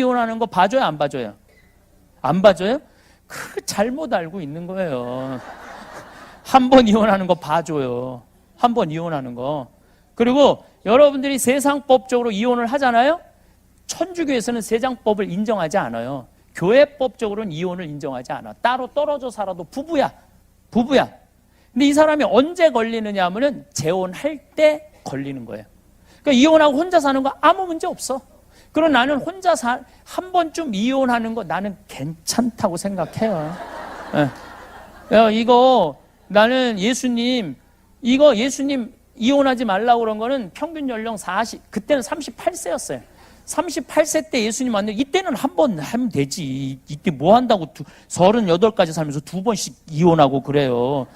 이혼하는 거 봐줘요, 안 봐줘요? 안 봐줘요? 그 잘못 알고 있는 거예요. 한 번 이혼하는 거 봐줘요. 한 번 이혼하는 거. 그리고 여러분들이 세상법적으로 이혼을 하잖아요. 천주교에서는 세상법을 인정하지 않아요. 교회법적으로는 이혼을 인정하지 않아. 따로 떨어져 살아도 부부야. 부부야. 근데 이 사람이 언제 걸리느냐 하면은 재혼할 때 걸리는 거예요. 그러니까 이혼하고 혼자 사는 거 아무 문제 없어. 그럼 나는 혼자 한 번쯤 이혼하는 거 나는 괜찮다고 생각해요. 이거 나는 예수님 이혼하지 말라고 그런 거는 평균 연령 그때는 38세였어요. 38세 때 예수님 만나요. 이때는 한 번 하면 되지. 이때 뭐 한다고 38까지 살면서 2번씩 이혼하고 그래요.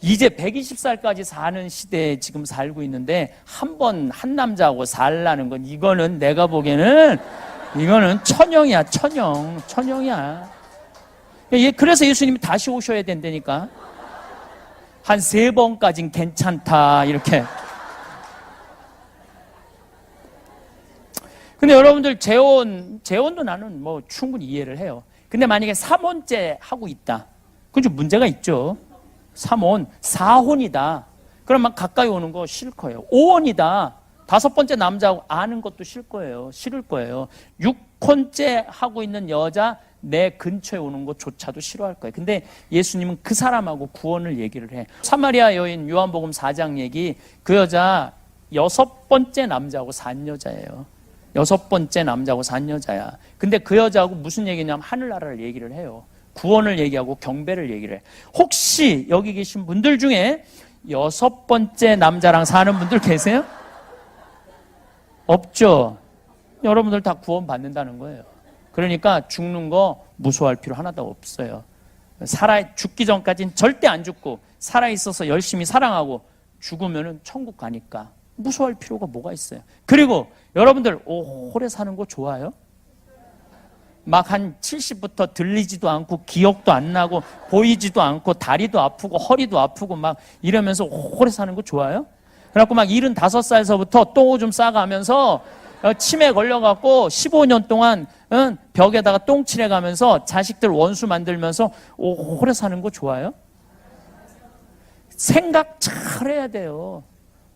이제 120살까지 사는 시대에 지금 살고 있는데 한 남자하고 살라는 건 이거는 내가 보기에는 이거는 천형이야. 천형이야. 그래서 예수님이 다시 오셔야 된다니까. 한 3번까진 괜찮다 이렇게. 근데 여러분들 재혼도 나는 뭐 충분히 이해를 해요. 근데 만약에 3혼째 하고 있다. 그건 좀 문제가 있죠. 3혼, 4혼이다. 그러면 가까이 오는 거 싫을 거예요. 5혼이다. 5번째 남자하고 아는 것도 싫을 거예요. 6혼째 하고 있는 여자 내 근처에 오는 것조차도 싫어할 거예요. 근데 예수님은 그 사람하고 구원을 얘기를 해. 사마리아 여인 요한복음 4장 얘기, 그 여자 6번째 남자하고 산 여자예요. 6번째 남자하고 산 여자야. 근데 그 여자하고 무슨 얘기냐면 하늘나라를 얘기를 해요. 구원을 얘기하고 경배를 얘기를 해. 혹시 여기 계신 분들 중에 6번째 남자랑 사는 분들 계세요? 없죠? 여러분들 다 구원 받는다는 거예요. 그러니까 죽는 거 무서워할 필요 하나도 없어요. 죽기 전까지는 절대 안 죽고 살아있어서 열심히 사랑하고 죽으면 천국 가니까 무서워할 필요가 뭐가 있어요. 그리고 여러분들 오래 사는 거 좋아요? 막 한 70부터 들리지도 않고 기억도 안 나고 보이지도 않고 다리도 아프고 허리도 아프고 막 이러면서 오래 사는 거 좋아요? 그래갖고 막 75살서부터 똥 오줌 싸가면서 치매 걸려갖고 15년 동안 벽에다가 똥 칠해가면서 자식들 원수 만들면서 오래 사는 거 좋아요? 생각 잘 해야 돼요.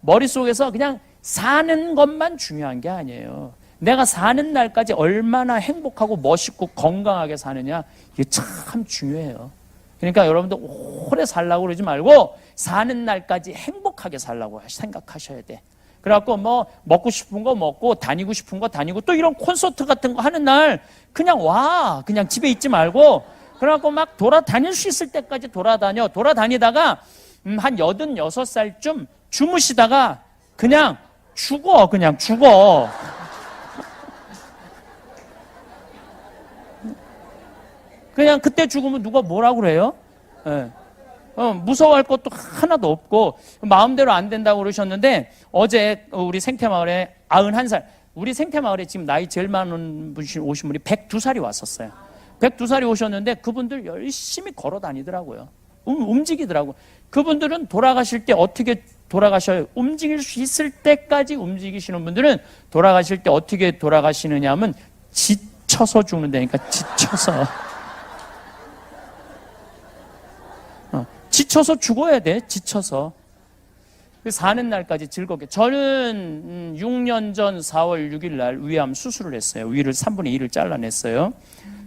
머릿속에서 그냥 사는 것만 중요한 게 아니에요. 내가 사는 날까지 얼마나 행복하고 멋있고 건강하게 사느냐, 이게 참 중요해요. 그러니까 여러분들 오래 살라고 그러지 말고 사는 날까지 행복하게 살라고 생각하셔야 돼. 그래갖고 뭐 먹고 싶은 거 먹고 다니고 싶은 거 다니고 또 이런 콘서트 같은 거 하는 날 그냥 그냥 집에 있지 말고 그래갖고 막 돌아다닐 수 있을 때까지 돌아다니다가 한 86살쯤 주무시다가 그냥 죽어. 그냥 그때 죽으면 누가 뭐라고 그래요? 네. 무서워할 것도 하나도 없고 마음대로 안 된다고 그러셨는데 어제 우리 생태마을에 91살, 우리 생태마을에 지금 나이 제일 많은 분이 오신 분이 102살이 왔었어요. 102살이 오셨는데 그분들 열심히 걸어 다니더라고요. 움직이더라고요. 그분들은 돌아가실 때 어떻게 돌아가셔요? 움직일 수 있을 때까지 움직이시는 분들은 돌아가실 때 어떻게 돌아가시느냐 하면 지쳐서 죽는다니까. 지쳐서 죽어야 돼. 지쳐서. 사는 날까지 즐겁게. 저는 6년 전 4월 6일 날 위암 수술을 했어요. 위를 3분의 1을 잘라냈어요.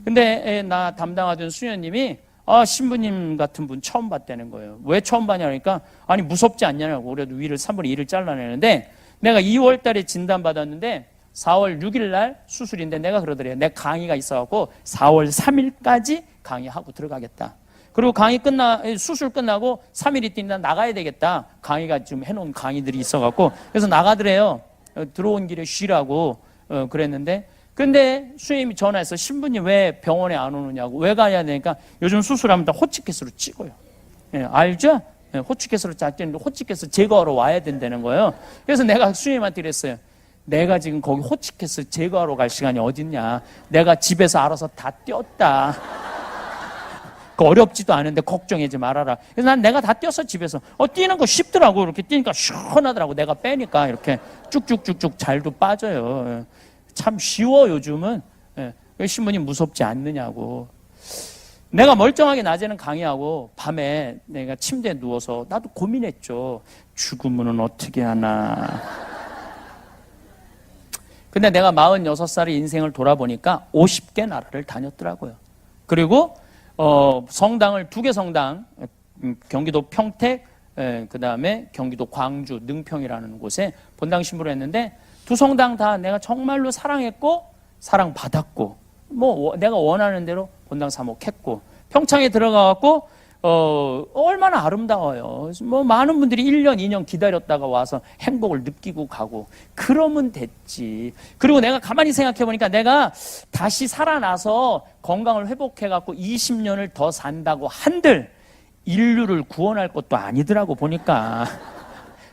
근데 나 담당하던 수녀님이 신부님 같은 분 처음 봤다는 거예요. 왜 처음 봤냐 그러니까 아니 무섭지 않냐고. 그래도 위를 3분의 1을 잘라내는데 내가 2월 달에 진단받았는데 4월 6일 날 수술인데 내가 그러더래요. 내 강의가 있어갖고 4월 3일까지 강의하고 들어가겠다. 그리고 수술 끝나고 3일 있다 나가야 되겠다. 강의가 지금 해놓은 강의들이 있어갖고. 그래서 나가더래요. 들어온 길에 쉬라고 그랬는데. 근데 수임이 전화해서 신부님 왜 병원에 안 오느냐고. 왜 가야 되니까 요즘 수술하면 다 호치케스로 찍어요. 알죠? 호치케스로 찍는데 호치케스 제거하러 와야 된다는 거예요. 그래서 내가 수임한테 그랬어요. 내가 지금 거기 호치케스 제거하러 갈 시간이 어딨냐. 내가 집에서 알아서 다 떼었다. 어렵지도 않은데 걱정하지 말아라. 그래서 난 내가 다 뛰었어 집에서. 뛰는 거 쉽더라고. 이렇게 뛰니까 시원하더라고. 내가 빼니까 이렇게 쭉쭉쭉쭉 잘도 빠져요. 참 쉬워 요즘은. 신부님 무섭지 않느냐고. 내가 멀쩡하게 낮에는 강의하고 밤에 내가 침대에 누워서 나도 고민했죠. 죽으면 어떻게 하나. 근데 내가 46살의 인생을 돌아보니까 50개 나라를 다녔더라고요. 그리고 성당을 2개 성당, 경기도 평택, 그 다음에 경기도 광주 능평이라는 곳에 본당 신부를 했는데, 2 성당 다 내가 정말로 사랑했고 사랑받았고, 뭐 내가 원하는 대로 본당 사목했고, 평창에 들어가갖고 얼마나 아름다워요. 뭐 많은 분들이 1년 2년 기다렸다가 와서 행복을 느끼고 가고, 그러면 됐지. 그리고 내가 가만히 생각해 보니까 내가 다시 살아나서 건강을 회복해갖고 20년을 더 산다고 한들 인류를 구원할 것도 아니더라고. 보니까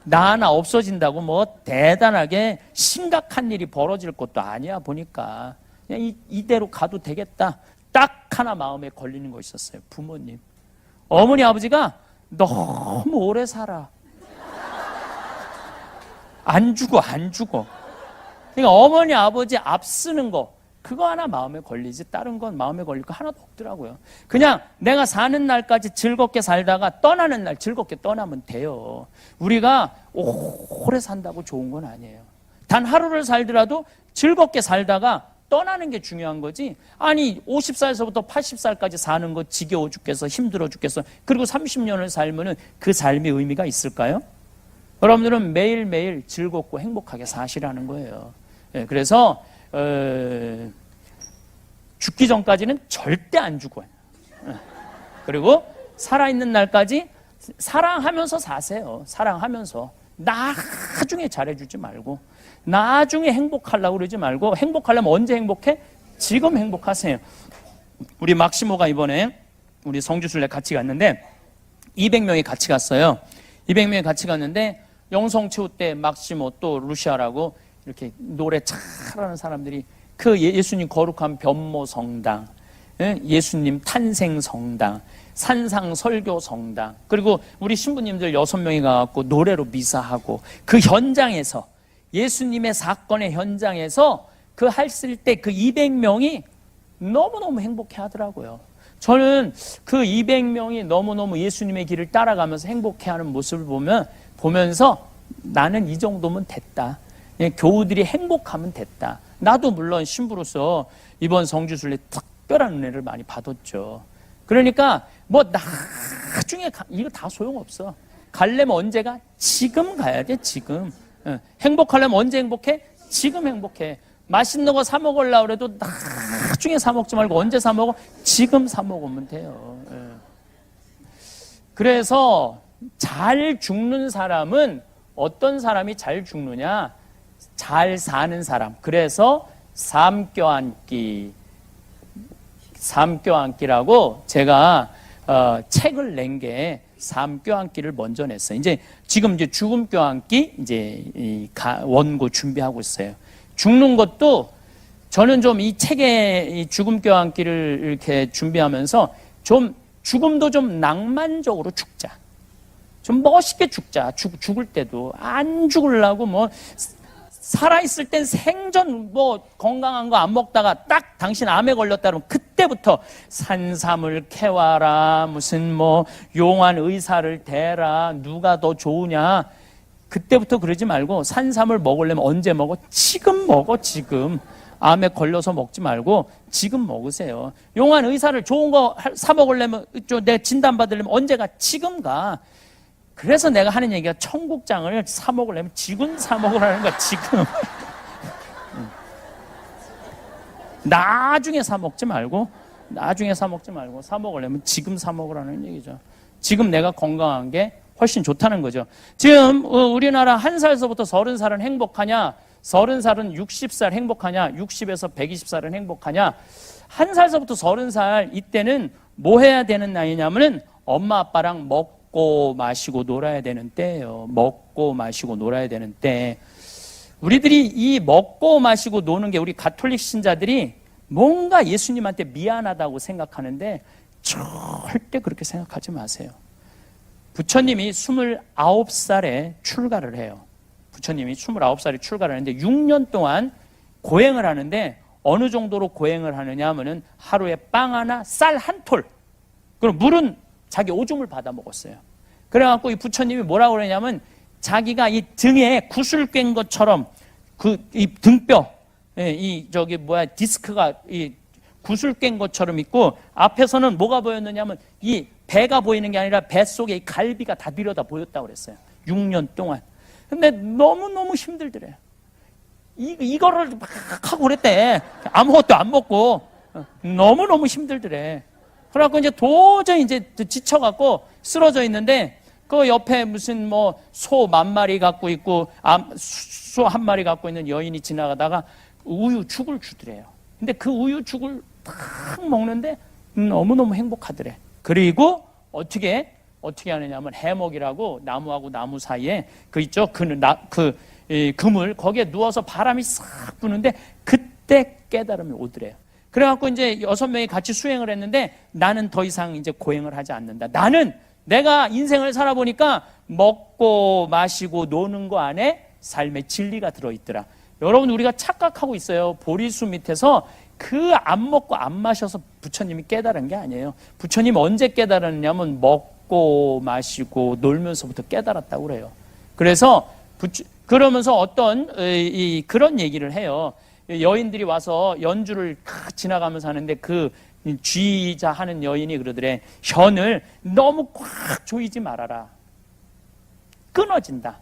나 하나 없어진다고 뭐 대단하게 심각한 일이 벌어질 것도 아니야. 보니까 그냥 이대로 가도 되겠다. 딱 하나 마음에 걸리는 거 있었어요. 부모님, 어머니 아버지가 너무 오래 살아. 안 죽어. 그러니까 어머니 아버지 앞쓰는 거, 그거 하나 마음에 걸리지 다른 건 마음에 걸릴 거 하나도 없더라고요. 그냥 내가 사는 날까지 즐겁게 살다가 떠나는 날 즐겁게 떠나면 돼요. 우리가 오래 산다고 좋은 건 아니에요. 단 하루를 살더라도 즐겁게 살다가 떠나는 게 중요한 거지. 아니 50살에서부터 80살까지 사는 거 지겨워 죽겠어, 힘들어 죽겠어, 그리고 30년을 살면은 그 삶의 의미가 있을까요? 여러분들은 매일매일 즐겁고 행복하게 사시라는 거예요. 그래서 죽기 전까지는 절대 안 죽어요. 그리고 살아있는 날까지 사랑하면서 사세요. 사랑하면서. 나중에 잘해주지 말고, 나중에 행복하려고 그러지 말고, 행복하려면 언제 행복해? 지금 행복하세요. 우리 막시모가 이번에 우리 성주순례 같이 갔는데 200명이 같이 갔어요. 200명이 같이 갔는데 영성체후 때 막시모 또 루시아라고 이렇게 노래 잘하는 사람들이 그 예수님 거룩한 변모 성당, 예수님 탄생 성당, 산상 설교 성당, 그리고 우리 신부님들 6명이 가갖고 노래로 미사하고, 그 현장에서 예수님의 사건의 현장에서 그 했을 때 그 200명이 너무너무 행복해 하더라고요. 저는 그 200명이 너무너무 예수님의 길을 따라가면서 행복해하는 모습을 보면서 나는 이 정도면 됐다. 교우들이 행복하면 됐다. 나도 물론 신부로서 이번 성주순례 특별한 은혜를 많이 받았죠. 그러니까 뭐 나중에 이거 다 소용없어. 가려면 언제가? 지금 가야 돼. 지금. 행복하려면 언제 행복해? 지금 행복해. 맛있는 거 사 먹으려고 해도 나중에 사 먹지 말고 언제 사 먹어? 지금 사 먹으면 돼요. 그래서 잘 죽는 사람은 어떤 사람이 잘 죽느냐? 잘 사는 사람. 그래서 삶 껴안기라고 제가 책을 낸 게 삶 껴안기를 먼저 냈어요. 지금 죽음 껴안기 원고 준비하고 있어요. 죽는 것도 저는 좀 이 책의 이 죽음 껴안기를 이렇게 준비하면서 좀 죽음도 좀 낭만적으로 죽자. 좀 멋있게 죽자. 죽을 때도 안 죽으려고 뭐 살아있을 땐 생전 뭐 건강한 거 안 먹다가 딱 당신 암에 걸렸다 그러면 그때부터 산삼을 캐와라, 무슨 뭐 용한 의사를 대라, 누가 더 좋으냐, 그때부터 그러지 말고 산삼을 먹으려면 언제 먹어? 지금 먹어. 지금. 암에 걸려서 먹지 말고 지금 먹으세요. 용한 의사를 좋은 거 사 먹으려면, 내 진단 받으려면 언제가? 지금 가. 그래서 내가 하는 얘기가 청국장을 사 먹으려면 지금 사 먹으라는 거야. 지금. 나중에 사 먹지 말고 사 먹으려면 지금 사 먹으라는 얘기죠. 지금 내가 건강한 게 훨씬 좋다는 거죠. 지금 우리나라 1살서부터 30살은 행복하냐, 30살은 60살 행복하냐, 60에서 120살은 행복하냐. 1살서부터 30살 이때는 뭐 해야 되는 나이냐면은 엄마 아빠랑 먹고 마시고 놀아야 되는 때예요. 먹고 마시고 놀아야 되는 때. 우리들이 이 먹고 마시고 노는 게, 우리 가톨릭 신자들이 뭔가 예수님한테 미안하다고 생각하는데 절대 그렇게 생각하지 마세요. 부처님이 29살에 출가를 해요. 부처님이 29살에 출가를 하는데 6년 동안 고행을 하는데 어느 정도로 고행을 하느냐 하면은 하루에 빵 하나, 쌀 한 톨. 그럼 물은 자기 오줌을 받아 먹었어요. 그래갖고 이 부처님이 뭐라고 그러냐면 자기가 이 등에 구슬 꿰인 것처럼 이 등뼈, 디스크가 이 구슬 깬 것처럼 있고 앞에서는 뭐가 보였느냐면 이 배가 보이는 게 아니라 뱃속에 이 갈비가 다 들여다 보였다고 그랬어요. 6년 동안. 근데 너무너무 힘들더래요. 이거를 막 하고 그랬대. 아무것도 안 먹고. 너무너무 힘들더래. 그래갖고 이제 도저히 이제 지쳐갖고 쓰러져 있는데 그 옆에 무슨 뭐 소 10,000마리 갖고 있고 소 1마리 갖고 있는 여인이 지나가다가 우유죽을 주더래요. 근데 그 우유죽을 탁 먹는데 너무너무 행복하더래. 그리고 어떻게 하느냐면 해먹이라고 나무하고 나무 사이에 그 있죠? 그물 거기에 누워서 바람이 싹 부는데 그때 깨달음이 오더래요. 그래갖고 이제 6명이 같이 수행을 했는데 나는 더 이상 이제 고행을 하지 않는다. 나는 내가 인생을 살아보니까 먹고 마시고 노는 거 안에 삶의 진리가 들어있더라. 여러분 우리가 착각하고 있어요. 보리수 밑에서 그 안 먹고 안 마셔서 부처님이 깨달은 게 아니에요. 부처님 언제 깨달았냐면 먹고 마시고 놀면서부터 깨달았다고 그래요. 그래서 그러면서 어떤 그런 얘기를 해요. 여인들이 와서 연주를 지나가면서 하는데 그 쥐자 하는 여인이 그러더래. 현을 너무 꽉 조이지 말아라. 끊어진다.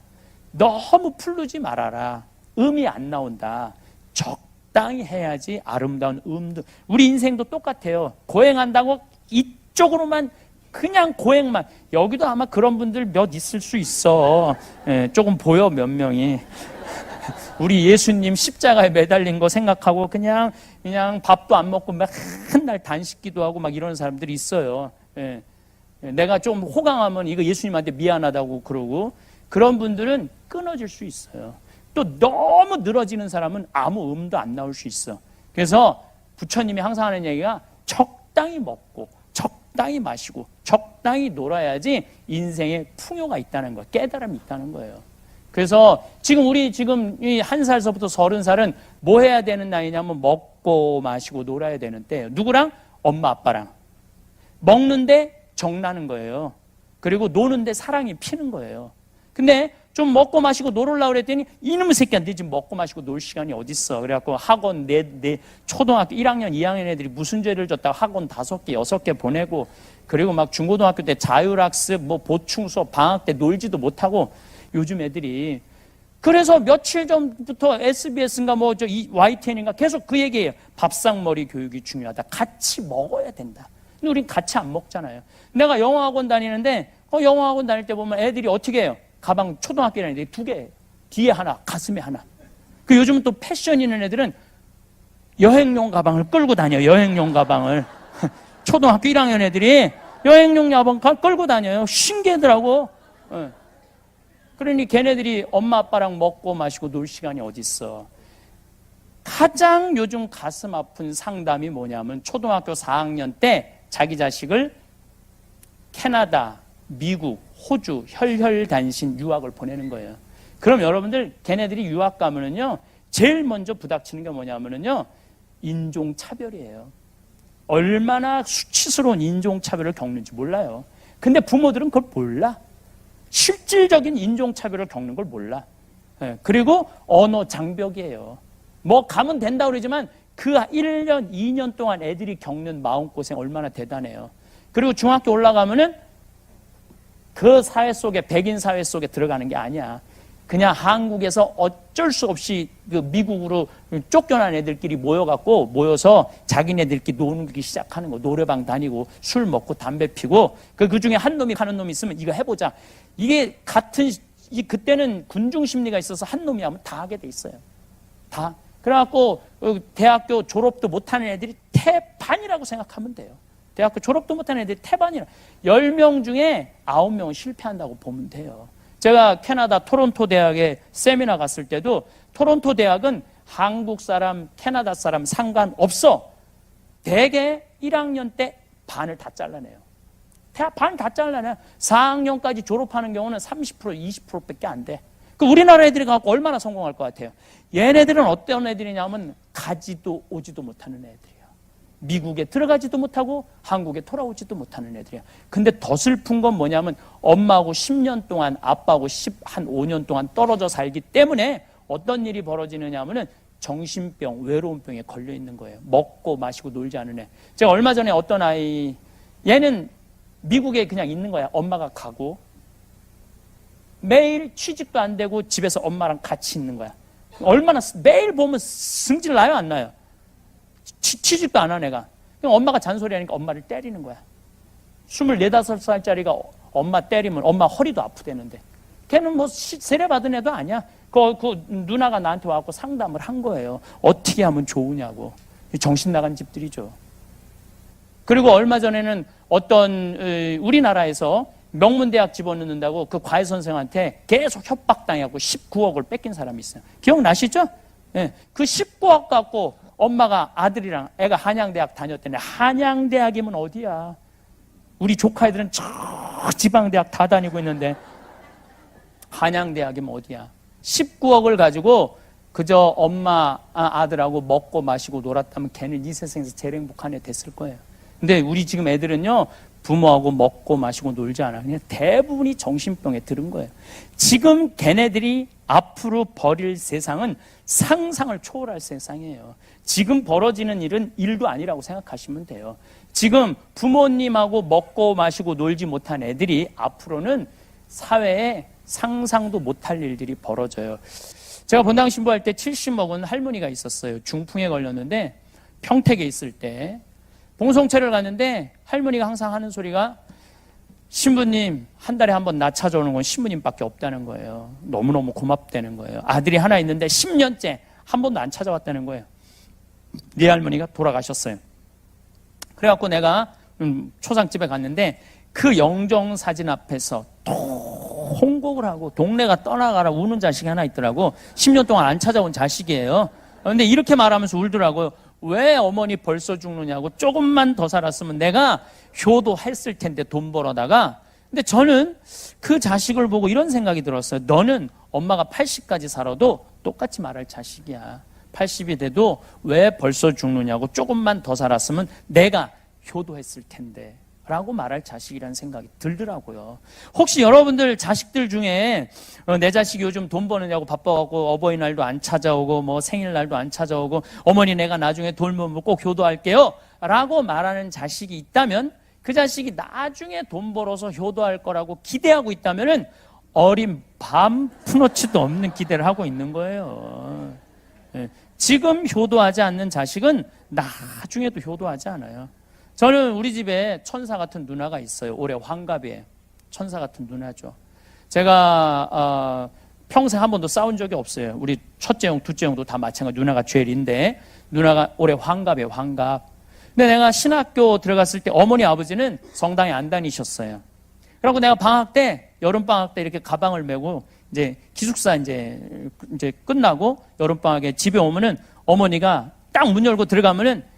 너무 풀르지 말아라. 음이 안 나온다. 적당히 해야지 아름다운 음도. 우리 인생도 똑같아요. 고행한다고 이쪽으로만 그냥 고행만. 여기도 아마 그런 분들 몇 있을 수 있어. 조금 보여 몇 명이. 우리 예수님 십자가에 매달린 거 생각하고 그냥 밥도 안 먹고 맨날 단식 기도하고 막 이러는 사람들이 있어요. 내가 좀 호강하면 이거 예수님한테 미안하다고 그러고 그런 분들은 끊어질 수 있어요. 또 너무 늘어지는 사람은 아무 음도 안 나올 수 있어. 그래서 부처님이 항상 하는 얘기가 적당히 먹고 적당히 마시고 적당히 놀아야지 인생에 풍요가 있다는 거, 깨달음이 있다는 거예요. 그래서 우리 지금 이 1살서부터 30살은 뭐 해야 되는 나이냐면 먹고 마시고 놀아야 되는 때예요. 누구랑? 엄마 아빠랑. 먹는데 정나는 거예요. 그리고 노는데 사랑이 피는 거예요. 근데 좀 먹고 마시고 놀으려고 그랬더니 이놈의 새끼야, 너 지금 먹고 마시고 놀 시간이 어딨어. 그래갖고 학원 내 초등학교 1학년 2학년 애들이 무슨 죄를 졌다고 학원 5개 6개 보내고 그리고 막 중고등학교 때 자율학습 뭐 보충 수업 방학 때 놀지도 못하고 요즘 애들이. 그래서 며칠 전부터 SBS인가 뭐 YTN인가 계속 그 얘기예요. 밥상머리 교육이 중요하다. 같이 먹어야 된다. 근데 우린 같이 안 먹잖아요. 내가 영어학원 다니는데 영어학원 다닐 때 보면 애들이 어떻게 해요? 가방 초등학교 애들이 2개, 뒤에 하나, 가슴에 하나. 그 요즘은 또 패션 있는 애들은 여행용 가방을 끌고 다녀요. 여행용 가방을. 초등학교 1학년 애들이 여행용 가방 끌고 다녀요. 신기하더라고. 그러니 걔네들이 엄마 아빠랑 먹고 마시고 놀 시간이 어딨어. 가장 요즘 가슴 아픈 상담이 뭐냐면 초등학교 4학년 때 자기 자식을 캐나다, 미국, 호주 혈혈단신 유학을 보내는 거예요. 그럼 여러분들 걔네들이 유학 가면은요 제일 먼저 부닥치는 게 뭐냐면은요 인종차별이에요. 얼마나 수치스러운 인종차별을 겪는지 몰라요. 근데 부모들은 그걸 몰라. 실질적인 인종차별을 겪는 걸 몰라. 그리고 언어 장벽이에요. 뭐 가면 된다고 그러지만 그 1년, 2년 동안 애들이 겪는 마음고생 얼마나 대단해요. 그리고 중학교 올라가면은 그 사회 속에, 백인 사회 속에 들어가는 게 아니야. 그냥 한국에서 어쩔 수 없이 그 미국으로 쫓겨난 애들끼리 모여서 자기네들끼리 노는 시작하는 거. 노래방 다니고 술 먹고 담배 피고 그 중에 한 놈이 가는 놈이 있으면 이거 해보자. 이게 그때는 군중 심리가 있어서 한 놈이 하면 다 하게 돼 있어요. 다. 그래갖고 대학교 졸업도 못하는 애들이 태반이라고 생각하면 돼요. 대학교 졸업도 못하는 애들이 태반이라. 10명 중에 9명은 실패한다고 보면 돼요. 제가 캐나다 토론토 대학에 세미나 갔을 때도 토론토 대학은 한국 사람, 캐나다 사람 상관없어. 대개 1학년 때 반을 다 잘라내요. 대학 반 다 잘라내요. 4학년까지 졸업하는 경우는 30%, 20%밖에 안 돼. 그 우리나라 애들이 갖고 얼마나 성공할 것 같아요? 얘네들은 어떤 애들이냐면 가지도 오지도 못하는 애들이에요. 미국에 들어가지도 못하고 한국에 돌아오지도 못하는 애들이에요. 근데 더 슬픈 건 뭐냐면 엄마하고 10년 동안 아빠하고 한 5년 동안 떨어져 살기 때문에 어떤 일이 벌어지느냐 하면은 정신병, 외로움병에 걸려 있는 거예요. 먹고 마시고 놀지 않은 애. 제가 얼마 전에 어떤 아이, 얘는 미국에 그냥 있는 거야. 엄마가 가고 매일 취직도 안 되고 집에서 엄마랑 같이 있는 거야. 얼마나 매일 보면 승질 나요, 안 나요? 취직도 안 한 애가. 그냥 엄마가 잔소리하니까 엄마를 때리는 거야. 24, 5살짜리가 엄마 때리면 엄마 허리도 아프대는데. 걔는 뭐 세례 받은 애도 아니야. 그 누나가 나한테 와서 상담을 한 거예요. 어떻게 하면 좋으냐고. 정신 나간 집들이죠. 그리고 얼마 전에는 어떤 우리나라에서 명문대학 집어넣는다고 그 과외 선생한테 계속 협박당하고 19억을 뺏긴 사람이 있어요. 기억나시죠? 네. 그 19억 갖고 엄마가 아들이랑 애가 한양대학 다녔더니 한양대학이면 어디야? 우리 조카 애들은 저 지방대학 다 다니고 있는데 한양대학이면 어디야? 19억을 가지고 그저 엄마 아들하고 먹고 마시고 놀았다면 걔는 이 세상에서 제일 행복한 애 됐을 거예요. 근데 우리 지금 애들은요, 부모하고 먹고 마시고 놀지 않아. 그냥 대부분이 정신병에 들은 거예요. 지금 걔네들이 앞으로 벌일 세상은 상상을 초월할 세상이에요. 지금 벌어지는 일은 일도 아니라고 생각하시면 돼요. 지금 부모님하고 먹고 마시고 놀지 못한 애들이 앞으로는 사회에 상상도 못할 일들이 벌어져요. 제가 본당 신부할 때 70 먹은 할머니가 있었어요. 중풍에 걸렸는데 평택에 있을 때 봉송체를 갔는데 할머니가 항상 하는 소리가 신부님 한 달에 한 번 나 찾아오는 건 신부님밖에 없다는 거예요. 너무너무 고맙다는 거예요. 아들이 하나 있는데 10년째 한 번도 안 찾아왔다는 거예요. 네 할머니가 돌아가셨어요. 그래갖고 내가 초상집에 갔는데 그 영정사진 앞에서 홍곡을 하고 동네가 떠나가라 우는 자식이 하나 있더라고. 10년 동안 안 찾아온 자식이에요. 근데 이렇게 말하면서 울더라고요. 왜 어머니 벌써 죽느냐고. 조금만 더 살았으면 내가 효도했을 텐데 돈 벌어다가. 근데 저는 그 자식을 보고 이런 생각이 들었어요. 너는 엄마가 80까지 살아도 똑같이 말할 자식이야. 80이 돼도 왜 벌써 죽느냐고. 조금만 더 살았으면 내가 효도했을 텐데 라고 말할 자식이라는 생각이 들더라고요. 혹시 여러분들 자식들 중에 내 자식이 요즘 돈 버느냐고 바빠갖고 어버이날도 안 찾아오고 뭐 생일날도 안 찾아오고 어머니 내가 나중에 돈 벌면 꼭 효도할게요 라고 말하는 자식이 있다면 그 자식이 나중에 돈 벌어서 효도할 거라고 기대하고 있다면 어린 밤 푸너치도 없는 기대를 하고 있는 거예요. 지금 효도하지 않는 자식은 나중에도 효도하지 않아요. 저는 우리 집에 천사 같은 누나가 있어요. 올해 환갑이에요. 천사 같은 누나죠. 제가 평생 한 번도 싸운 적이 없어요. 우리 첫째 형, 둘째 형도 다 마찬가지. 누나가 제일인데 누나가 올해 환갑이에요. 환갑. 근데 내가 신학교 들어갔을 때 어머니 아버지는 성당에 안 다니셨어요. 그리고 내가 방학 때 여름 방학 때 이렇게 가방을 메고 이제 기숙사 이제 끝나고 여름 방학에 집에 오면은 어머니가 딱 문 열고 들어가면은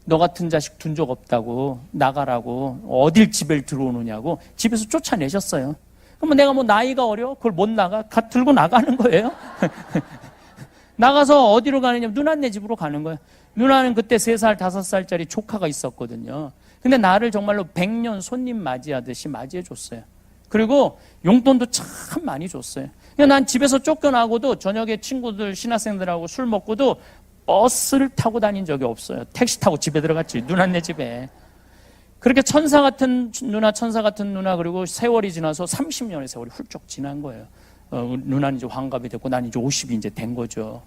너 같은 자식 둔 적 없다고 나가라고 어딜 집에 들어오느냐고 집에서 쫓아내셨어요. 그러면 내가 뭐 나이가 어려? 그걸 못 나가? 들고 나가는 거예요. 나가서 어디로 가느냐? 누나네 집으로 가는 거예요. 누나는 그때 3살, 5살짜리 조카가 있었거든요. 근데 나를 정말로 100년 손님 맞이하듯이 맞이해줬어요. 그리고 용돈도 참 많이 줬어요. 난 집에서 쫓겨나고도 저녁에 친구들, 신학생들하고 술 먹고도 버스를 타고 다닌 적이 없어요. 택시 타고 집에 들어갔지. 누나네 집에. 그렇게 천사 같은 누나 그리고 세월이 지나서 30년의 세월이 훌쩍 지난 거예요. 누나는 이제 환갑이 됐고 난 이제 50이 이제 된 거죠.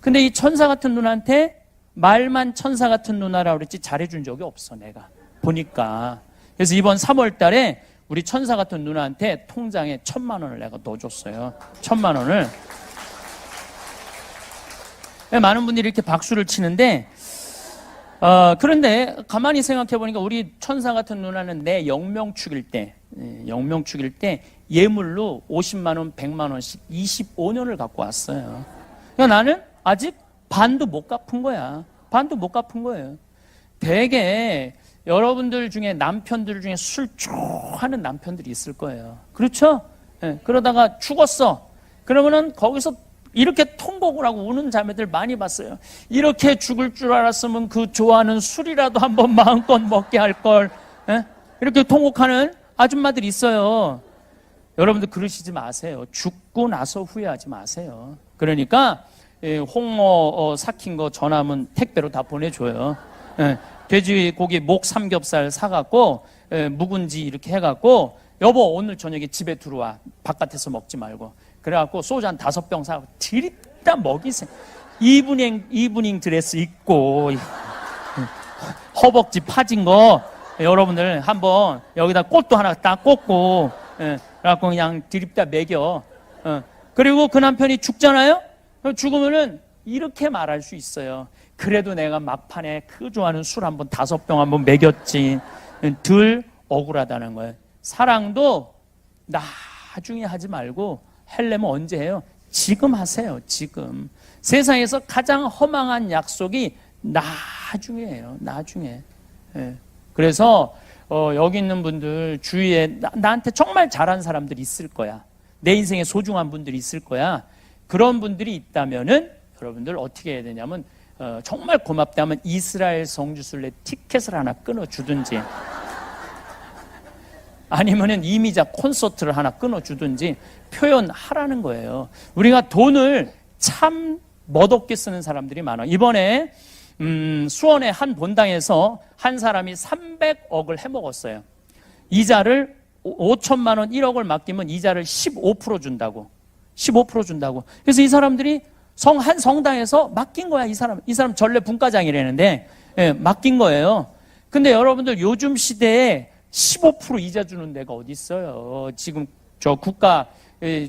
근데 이 천사 같은 누나한테 말만 천사 같은 누나라고 그랬지 잘해준 적이 없어 내가 보니까. 그래서 이번 3월 달에 우리 천사 같은 누나한테 통장에 1,000만 원을 내가 넣어줬어요. 1,000만 원을. 많은 분들이 이렇게 박수를 치는데 그런데 가만히 생각해 보니까 우리 천사 같은 누나는 내 영명 축일 때 예물로 50만 원, 100만 원씩 25년을 갖고 왔어요. 그러니까 나는 아직 반도 못 갚은 거야. 반도 못 갚은 거예요. 되게 여러분들 중에 남편들 중에 술 좋아하는 남편들이 있을 거예요. 그렇죠? 네, 그러다가 죽었어. 그러면은 거기서 이렇게 통곡을 하고 우는 자매들 많이 봤어요. 이렇게 죽을 줄 알았으면 그 좋아하는 술이라도 한번 마음껏 먹게 할 걸. 이렇게 통곡하는 아줌마들이 있어요. 여러분들 그러시지 마세요. 죽고 나서 후회하지 마세요. 그러니까 홍어 삭힌 거 전화하면 택배로 다 보내줘요. 돼지고기 목 삼겹살 사갖고 묵은지 이렇게 해갖고 여보 오늘 저녁에 집에 들어와. 바깥에서 먹지 말고. 그래갖고 소주 한 5병 사고 드립다 먹이세요. 이브닝 드레스 입고 허벅지 파진 거 여러분들 한번 여기다 꽃도 하나 딱 꽂고 그래갖고 그냥 드립다 먹여. 그리고 그 남편이 죽잖아요. 죽으면은 이렇게 말할 수 있어요. 그래도 내가 막판에 그 좋아하는 술 한번 5병 한번 먹였지. 덜 억울하다는 거예요. 사랑도 나중에 하지 말고 하려면 언제 해요? 지금 하세요. 지금. 세상에서 가장 허망한 약속이 나중에예요. 나중에. 그래서 여기 있는 분들 주위에 나한테 정말 잘한 사람들이 있을 거야. 내 인생에 소중한 분들이 있을 거야. 그런 분들이 있다면은 여러분들 어떻게 해야 되냐면 정말 고맙다면 이스라엘 성지순례 티켓을 하나 끊어주든지 아니면은 이미자 콘서트를 하나 끊어주든지 표현하라는 거예요. 우리가 돈을 참 멋없게 쓰는 사람들이 많아. 이번에 수원의 한 본당에서 한 사람이 300억을 해먹었어요. 이자를 5천만 원 1억을 맡기면 이자를 15% 준다고. 15% 준다고. 그래서 이 사람들이 한 성당에서 맡긴 거야. 이 사람 전래 분과장이라는데 맡긴 거예요. 근데 여러분들 요즘 시대에 15% 이자 주는 데가 어디 있어요? 지금 저 국가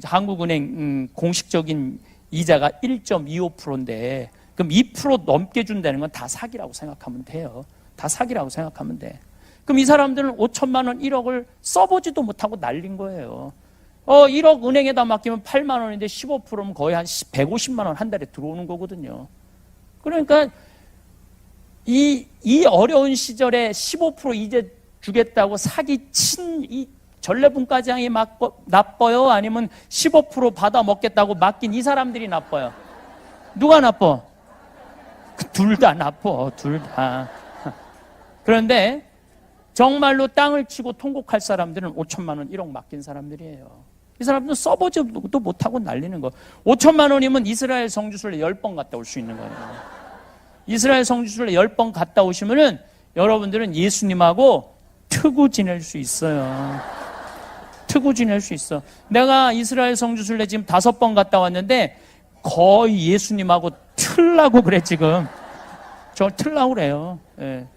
한국은행 공식적인 이자가 1.25%인데 그럼 2% 넘게 준다는 건 다 사기라고 생각하면 돼요. 다 사기라고 생각하면 돼. 그럼 이 사람들은 5천만 원 1억을 써보지도 못하고 날린 거예요. 1억 은행에다 맡기면 8만 원인데 15%면 거의 한 150만 원 한 달에 들어오는 거거든요. 그러니까 이 어려운 시절에 15% 이제 주겠다고 사기친 이 전래분과장이 나빠요? 아니면 15% 받아 먹겠다고 맡긴 이 사람들이 나빠요? 누가 나빠? 둘 다 나빠. 둘 다. 그런데 정말로 땅을 치고 통곡할 사람들은 5천만 원 1억 맡긴 사람들이에요. 이 사람들은 써보지도 못하고 날리는 거. 5천만 원이면 이스라엘 성지순례 10번 갔다 올 수 있는 거예요. 이스라엘 성지순례 10번 갔다 오시면은 여러분들은 예수님하고 트고 지낼 수 있어요. 트고 지낼 수 있어. 내가 이스라엘 성지순례 지금 5번 갔다 왔는데 거의 예수님하고 틀라고 그래 지금. 저 틀라고 그래요. 예.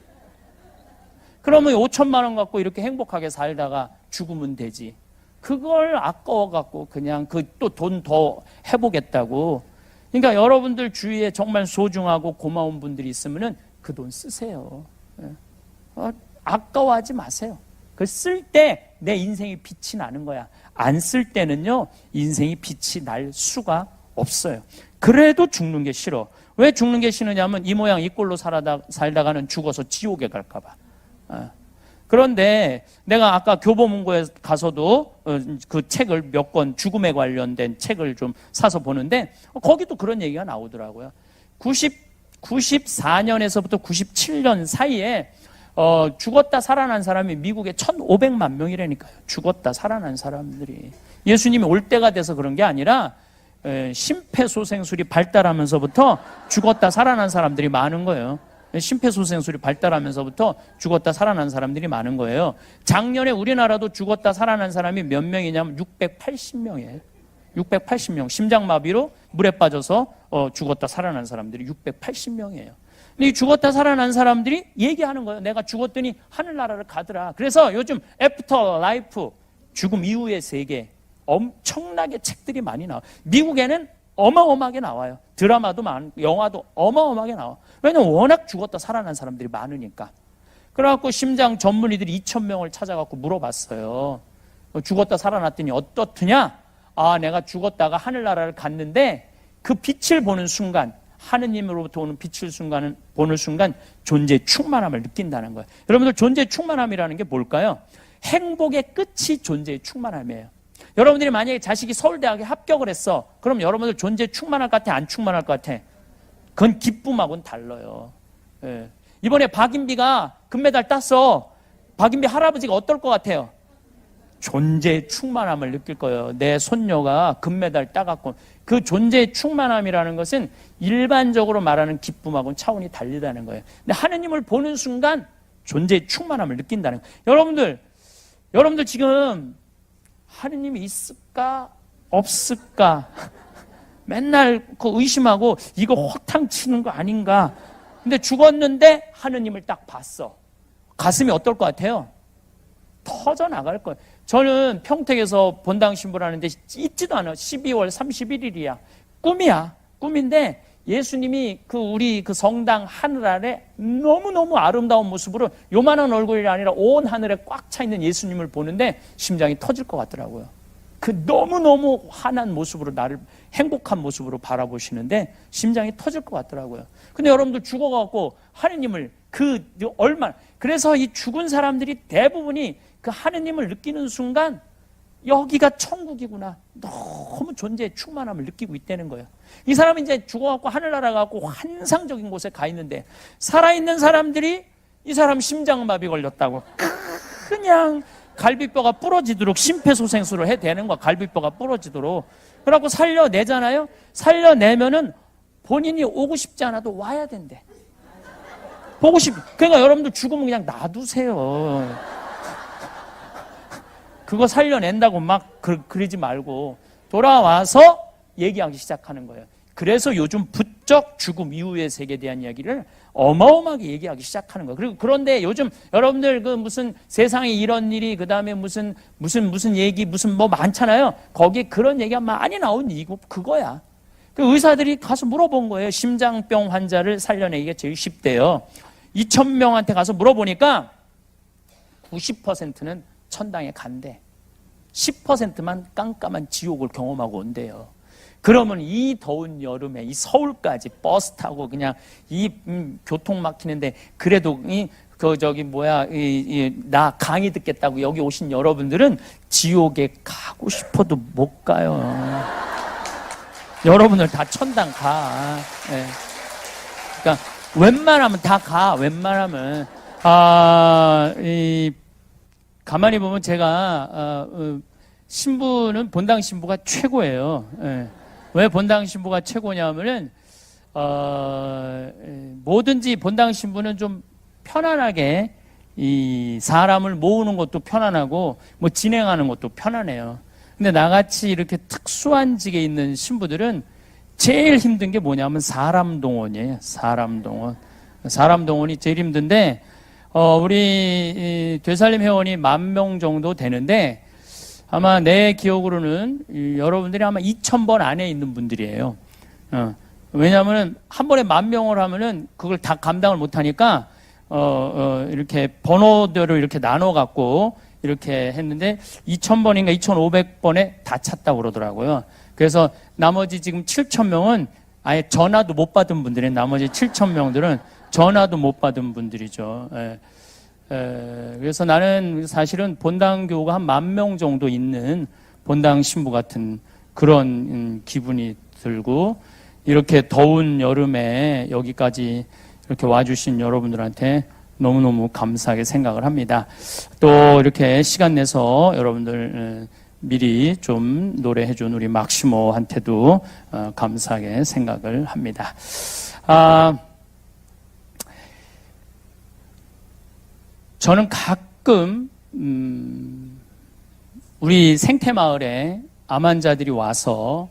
그러면 5천만 원 갖고 이렇게 행복하게 살다가 죽으면 되지. 그걸 아까워갖고 그냥 또 돈 더 해보겠다고. 그러니까 여러분들 주위에 정말 소중하고 고마운 분들이 있으면은 그 돈 쓰세요. 예. 아까워하지 마세요. 그 쓸 때 내 인생이 빛이 나는 거야. 안 쓸 때는요, 인생이 빛이 날 수가 없어요. 그래도 죽는 게 싫어. 왜 죽는 게 싫으냐면 이 모양 이 꼴로 살다가는 죽어서 지옥에 갈까봐. 그런데 내가 아까 교보문고에 가서도 그 책을 몇 권 죽음에 관련된 책을 좀 사서 보는데 거기도 그런 얘기가 나오더라고요. 94년에서부터 97년 사이에 죽었다 살아난 사람이 미국에 1,500만 명이라니까요. 죽었다 살아난 사람들이. 예수님이 올 때가 돼서 그런 게 아니라 심폐소생술이 발달하면서부터 죽었다 살아난 사람들이 많은 거예요. 심폐소생술이 발달하면서부터 죽었다 살아난 사람들이 많은 거예요. 작년에 우리나라도 죽었다 살아난 사람이 몇 명이냐면 680명이에요. 680명. 심장마비로 물에 빠져서 죽었다 살아난 사람들이 680명이에요. 근데 이 죽었다 살아난 사람들이 얘기하는 거예요. 내가 죽었더니 하늘나라를 가더라. 그래서 요즘 애프터 라이프, 죽음 이후의 세계, 엄청나게 책들이 많이 나와요. 미국에는 어마어마하게 나와요. 드라마도 많고 영화도 어마어마하게 나와. 왜냐면 워낙 죽었다 살아난 사람들이 많으니까. 그래갖고 심장 전문의들이 2,000명을 찾아갖고 물어봤어요. 죽었다 살아났더니 어떻느냐? 내가 죽었다가 하늘나라를 갔는데 그 빛을 보는 순간, 하느님으로부터 오는 빛을 보는 순간 존재의 충만함을 느낀다는 거예요. 여러분들 존재의 충만함이라는 게 뭘까요? 행복의 끝이 존재의 충만함이에요. 여러분들이 만약에 자식이 서울대학에 합격을 했어. 그럼 여러분들 존재 충만할 것 같아? 안 충만할 것 같아? 그건 기쁨하고는 달라요. 예. 이번에 박인비가 금메달 땄어. 박인비 할아버지가 어떨 것 같아요? 존재의 충만함을 느낄 거예요. 내 손녀가 금메달 따갖고. 그 존재의 충만함이라는 것은 일반적으로 말하는 기쁨하고는 차원이 다르다는 거예요. 근데 하느님을 보는 순간 존재의 충만함을 느낀다는 거예요. 여러분들 지금 하느님이 있을까 없을까 맨날 그 의심하고 이거 허탕 치는 거 아닌가. 근데 죽었는데 하느님을 딱 봤어. 가슴이 어떨 것 같아요? 터져 나갈 거예요. 저는 평택에서 본당 신부를 하는데 있지도 않아. 12월 31일이야. 꿈이야. 꿈인데 예수님이 우리 성당 하늘 아래 너무너무 아름다운 모습으로 요만한 얼굴이 아니라 온 하늘에 꽉 차 있는 예수님을 보는데 심장이 터질 것 같더라고요. 너무너무 환한 모습으로 나를 행복한 모습으로 바라보시는데 심장이 터질 것 같더라고요. 근데 여러분들 죽어갖고 하느님을 그래서 이 죽은 사람들이 대부분이 그 하느님을 느끼는 순간 여기가 천국이구나. 너무 존재의 충만함을 느끼고 있다는 거예요. 이 사람이 이제 죽어갖고 하늘나라 가고 환상적인 곳에 가 있는데 살아있는 사람들이 이 사람 심장마비 걸렸다고 그냥 갈비뼈가 부러지도록 심폐소생술을 해대는 거야. 갈비뼈가 부러지도록. 그래갖고 살려내잖아요. 살려내면은 본인이 오고 싶지 않아도 와야 된대. 그러니까 여러분들 죽으면 그냥 놔두세요. 그거 살려낸다고 막 그러지 말고 돌아와서 얘기하기 시작하는 거예요. 그래서 요즘 부쩍 죽음 이후의 세계에 대한 이야기를 어마어마하게 얘기하기 시작하는 거예요. 그런데 요즘 여러분들 무슨 세상에 이런 일이 그다음에 무슨 얘기 무슨 뭐 많잖아요. 거기에 그런 얘기가 많이 나온 이유가 그거야. 의사들이 가서 물어본 거예요. 심장병 환자를 살려내기가 제일 쉽대요. 2,000명한테 가서 물어보니까 90%는 천당에 간대. 10%만 깜깜한 지옥을 경험하고 온대요. 그러면 이 더운 여름에 이 서울까지 버스 타고 그냥 교통 막히는데 그래도 나 강의 듣겠다고 여기 오신 여러분들은 지옥에 가고 싶어도 못 가요. 여러분들 다 천당 가. 네. 그러니까 웬만하면 다 가. 웬만하면 가만히 보면 제가 신부는 본당 신부가 최고예요. 예. 왜 본당 신부가 최고냐면은 뭐든지 본당 신부는 좀 편안하게 이 사람을 모으는 것도 편안하고 뭐 진행하는 것도 편안해요. 근데 나같이 이렇게 특수한 직에 있는 신부들은 제일 힘든 게 뭐냐면 사람 동원이에요. 사람 동원이 제일 힘든데 우리 되살림 회원이 10,000명 정도 되는데 아마 내 기억으로는 여러분들이 아마 2,000번 안에 있는 분들이에요. 왜냐하면 한 번에 10,000명을 하면은 그걸 다 감당을 못하니까 이렇게 번호대로 이렇게 나눠 갖고 이렇게 했는데 2,000번인가 2,500번에 다 찼다고 그러더라고요. 그래서 나머지 지금 7,000명은 아예 전화도 못 받은 분들이 나머지 7,000명들은 전화도 못 받은 분들이죠. 그래서 나는 사실은 본당 교우가 한 10,000명 정도 있는 본당 신부 같은 그런 기분이 들고 이렇게 더운 여름에 여기까지 이렇게 와주신 여러분들한테 너무너무 감사하게 생각을 합니다. 또 이렇게 시간 내서 여러분들 미리 좀 노래해준 우리 막시모한테도 감사하게 생각을 합니다. 저는 가끔 우리 생태마을에 암 환자들이 와서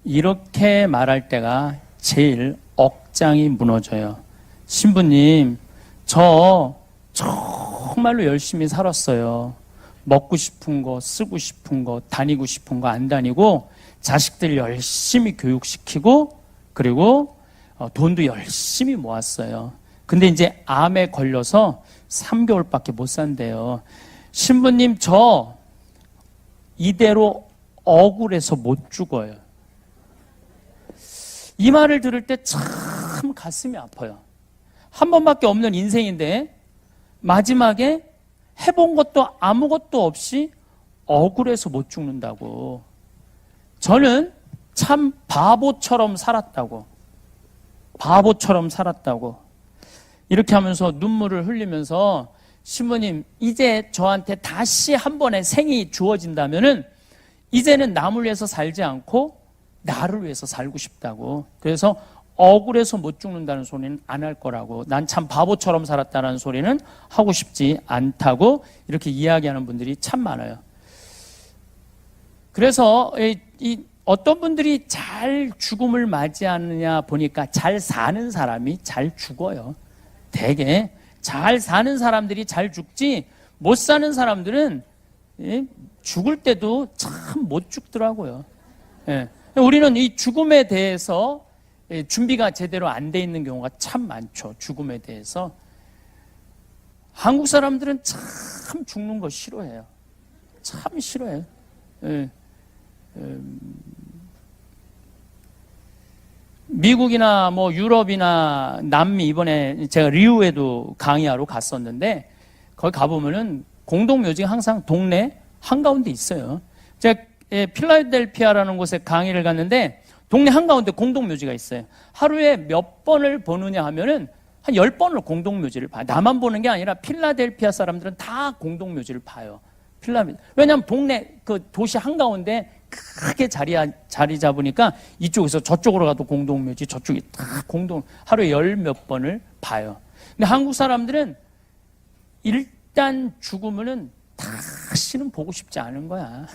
이렇게 말할 때가 제일 억장이 무너져요. 신부님, 저 정말로 열심히 살았어요. 먹고 싶은 거, 쓰고 싶은 거, 다니고 싶은 거 안 다니고 자식들 열심히 교육시키고 그리고 돈도 열심히 모았어요. 근데 이제 암에 걸려서 3개월밖에 못 산대요. 신부님, 저 이대로 억울해서 못 죽어요. 이 말을 들을 때 참 가슴이 아파요. 한 번밖에 없는 인생인데 마지막에 해본 것도 아무것도 없이 억울해서 못 죽는다고. 저는 참 바보처럼 살았다고. 바보처럼 살았다고. 이렇게 하면서 눈물을 흘리면서 신부님, 이제 저한테 다시 한 번의 생이 주어진다면은 이제는 남을 위해서 살지 않고 나를 위해서 살고 싶다고. 그래서 억울해서 못 죽는다는 소리는 안 할 거라고. 난 참 바보처럼 살았다는 소리는 하고 싶지 않다고 이렇게 이야기하는 분들이 참 많아요. 그래서 어떤 분들이 잘 죽음을 맞이하느냐 보니까 잘 사는 사람이 잘 죽어요. 되게 잘 사는 사람들이 잘 죽지, 못 사는 사람들은 죽을 때도 참 못 죽더라고요. 우리는 이 죽음에 대해서 준비가 제대로 안 돼 있는 경우가 참 많죠. 죽음에 대해서. 한국 사람들은 참 죽는 거 싫어해요. 참 싫어해요. 미국이나 뭐 유럽이나 남미, 이번에 제가 리우에도 강의하러 갔었는데 거기 가보면은 공동묘지가 항상 동네 한가운데 있어요. 제가 필라델피아라는 곳에 강의를 갔는데 동네 한가운데 공동묘지가 있어요. 하루에 몇 번을 보느냐 하면은 한 10번을 공동묘지를 봐요. 나만 보는 게 아니라 필라델피아 사람들은 다 공동묘지를 봐요. 왜냐하면 동네 그 도시 한가운데 크게 자리 잡으니까 이쪽에서 저쪽으로 가도 공동묘지, 저쪽이 다 하루에 10몇 번을 봐요. 근데 한국 사람들은 일단 죽으면은 다시는 보고 싶지 않은 거야.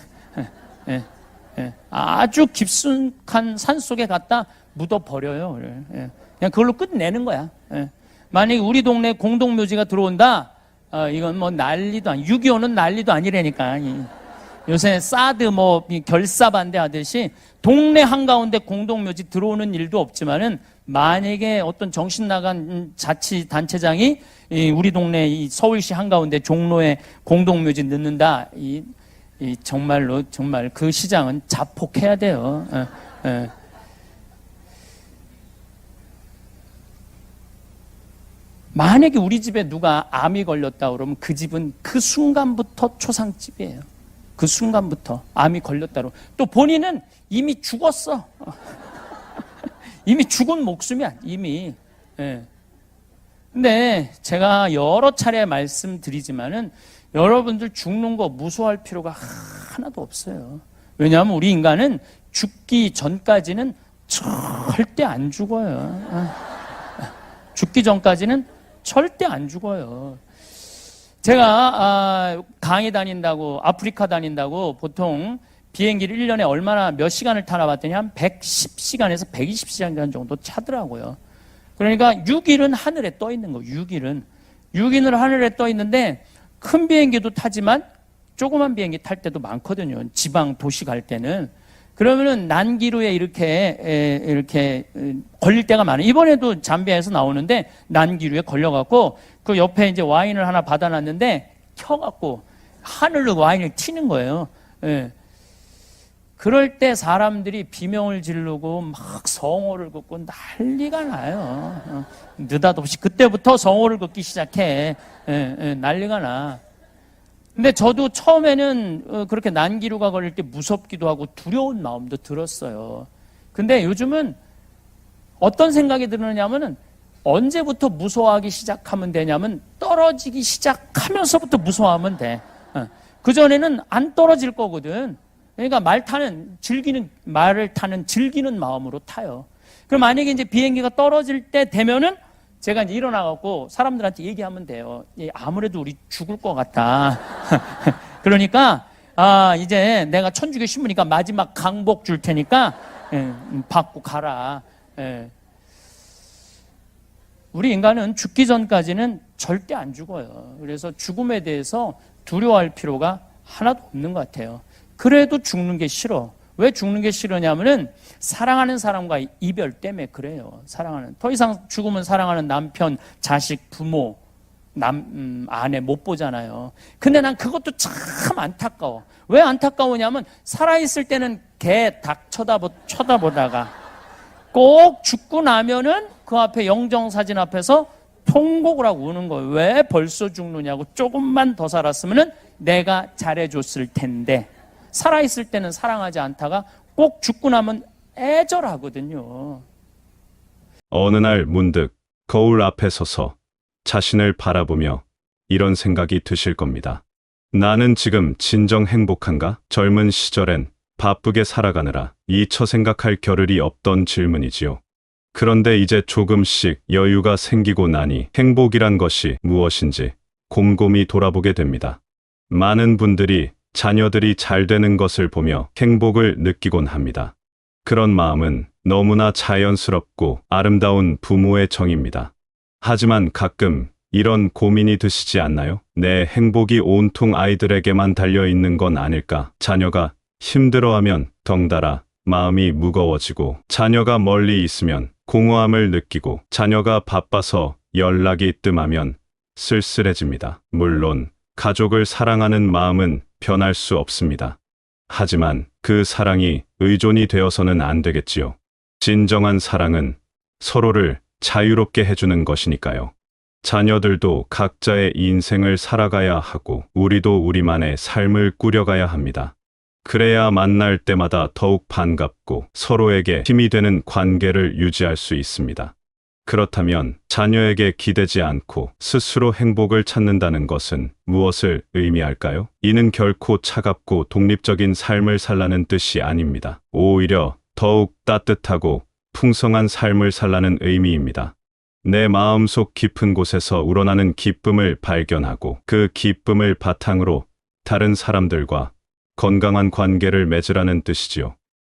아주 깊숙한 산 속에 갖다 묻어버려요. 그냥 그걸로 끝내는 거야. 만약에 우리 동네 공동묘지가 들어온다, 이건 뭐 난리도 아니, 6.25는 난리도 아니라니까. 요새 사드 뭐 결사반대 하듯이 동네 한가운데 공동묘지 들어오는 일도 없지만은 만약에 어떤 정신 나간 자치단체장이 우리 동네 이 서울시 한가운데 종로에 공동묘지 넣는다, 정말로 정말 그 시장은 자폭해야 돼요. 만약에 우리 집에 누가 암이 걸렸다 그러면 그 집은 그 순간부터 초상집이에요. 그 순간부터 암이 걸렸다 그러면 또 본인은 이미 죽었어. 이미 죽은 목숨이야, 이미. 근데 제가 여러 차례 말씀드리지만은 여러분들 죽는 거 무서워할 필요가 하나도 없어요. 왜냐하면 우리 인간은 죽기 전까지는 절대 안 죽어요. 죽기 전까지는 절대 안 죽어요. 제가 강의 다닌다고, 아프리카 다닌다고 보통 비행기를 1년에 얼마나 몇 시간을 타나 봤더니 한 110시간에서 120시간 정도 차더라고요. 그러니까 6일은 하늘에 떠 있는 거예요. 6일은 하늘에 떠 있는데 큰 비행기도 타지만 조그만 비행기 탈 때도 많거든요. 지방 도시 갈 때는. 그러면은 난기류에 이렇게 걸릴 때가 많아요. 이번에도 잠비아에서 나오는데 난기류에 걸려갖고 그 옆에 이제 와인을 하나 받아놨는데 켜갖고 하늘로 와인을 튀는 거예요. 그럴 때 사람들이 비명을 지르고 막 성호를 긋고 난리가 나요. 느닷없이 그때부터 성호를 긋기 시작해. 난리가 나. 근데 저도 처음에는 그렇게 난기류가 걸릴 때 무섭기도 하고 두려운 마음도 들었어요. 근데 요즘은 어떤 생각이 드느냐면은 언제부터 무서워하기 시작하면 되냐면 떨어지기 시작하면서부터 무서워하면 돼. 그전에는 안 떨어질 거거든. 그러니까 말을 타는 즐기는 마음으로 타요. 그럼 만약에 이제 비행기가 떨어질 때 되면은 제가 이제 일어나갖고 사람들한테 얘기하면 돼요. 아무래도 우리 죽을 것 같다. 그러니까, 이제 내가 천주교 신부니까 마지막 강복 줄 테니까, 받고 가라. 우리 인간은 죽기 전까지는 절대 안 죽어요. 그래서 죽음에 대해서 두려워할 필요가 하나도 없는 것 같아요. 그래도 죽는 게 싫어. 왜 죽는 게 싫으냐면은 사랑하는 사람과 이별 때문에 그래요. 더 이상 죽으면 사랑하는 남편, 자식, 부모, 아내 못 보잖아요. 근데 난 그것도 참 안타까워. 왜 안타까우냐면 살아있을 때는 개, 닭 쳐다보다가 꼭 죽고 나면은 그 앞에 영정사진 앞에서 통곡을 하고 우는 거예요. 왜 벌써 죽느냐고. 조금만 더 살았으면 내가 잘해줬을 텐데. 살아있을 때는 사랑하지 않다가 꼭 죽고 나면 애절하거든요. 어느 날 문득 거울 앞에 서서 자신을 바라보며 이런 생각이 드실 겁니다. 나는 지금 진정 행복한가? 젊은 시절엔 바쁘게 살아가느라 잊혀 생각할 겨를이 없던 질문이지요. 그런데 이제 조금씩 여유가 생기고 나니 행복이란 것이 무엇인지 곰곰이 돌아보게 됩니다. 많은 분들이 자녀들이 잘 되는 것을 보며 행복을 느끼곤 합니다. 그런 마음은 너무나 자연스럽고 아름다운 부모의 정입니다. 하지만 가끔 이런 고민이 드시지 않나요? 내 행복이 온통 아이들에게만 달려있는 건 아닐까? 자녀가 힘들어하면 덩달아 마음이 무거워지고, 자녀가 멀리 있으면 공허함을 느끼고, 자녀가 바빠서 연락이 뜸하면 쓸쓸해집니다. 물론 가족을 사랑하는 마음은 변할 수 없습니다. 하지만 그 사랑이 의존이 되어서는 안 되겠지요. 진정한 사랑은 서로를 자유롭게 해주는 것이니까요. 자녀들도 각자의 인생을 살아가야 하고, 우리도 우리만의 삶을 꾸려가야 합니다. 그래야 만날 때마다 더욱 반갑고 서로에게 힘이 되는 관계를 유지할 수 있습니다. 그렇다면 자녀에게 기대지 않고 스스로 행복을 찾는다는 것은 무엇을 의미할까요? 이는 결코 차갑고 독립적인 삶을 살라는 뜻이 아닙니다. 오히려 더욱 따뜻하고 풍성한 삶을 살라는 의미입니다. 내 마음속 깊은 곳에서 우러나는 기쁨을 발견하고, 그 기쁨을 바탕으로 다른 사람들과 건강한 관계를 맺으라는 뜻이지요.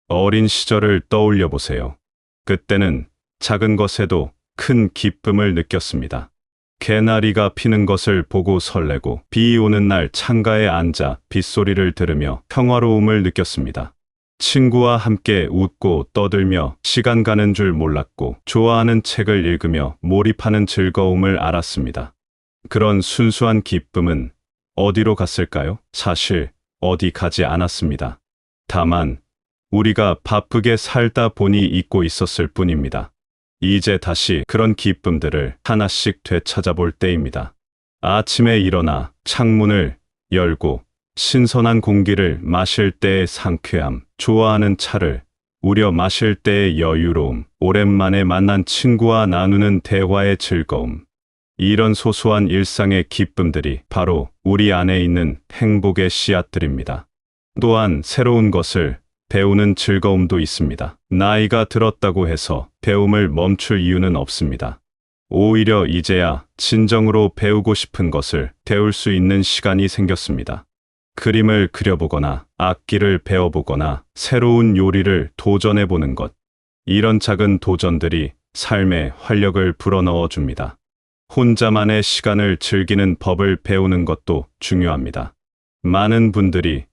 어린 시절을 떠올려 보세요. 그때는 작은 것에도 큰 기쁨을 느꼈습니다. 개나리가 피는 것을 보고 설레고, 비 오는 날 창가에 앉아 빗소리를 들으며 평화로움을 느꼈습니다. 친구와 함께 웃고 떠들며 시간 가는 줄 몰랐고, 좋아하는 책을 읽으며 몰입하는 즐거움을 알았습니다. 그런 순수한 기쁨은 어디로 갔을까요? 사실 어디 가지 않았습니다. 다만 우리가 바쁘게 살다 보니 잊고 있었을 뿐입니다. 이제 다시 그런 기쁨들을 하나씩 되찾아볼 때입니다. 아침에 일어나 창문을 열고 신선한 공기를 마실 때의 상쾌함, 좋아하는 차를 우려 마실 때의 여유로움, 오랜만에 만난 친구와 나누는 대화의 즐거움. 이런 소소한 일상의 기쁨들이 바로 우리 안에 있는 행복의 씨앗들입니다. 또한 새로운 것을 배우는 즐거움도 있습니다. 나이가 들었다고 해서 배움을 멈출 이유는 없습니다. 오히려 이제야 진정으로 배우고 싶은 것을 배울 수 있는 시간이 생겼습니다. 그림을 그려보거나 악기를 배워보거나 새로운 요리를 도전해보는 것. 이런 작은 도전들이 삶에 활력을 불어넣어 줍니다. 혼자만의 시간을 즐기는 법을 배우는 것도 중요합니다. 많은 분들이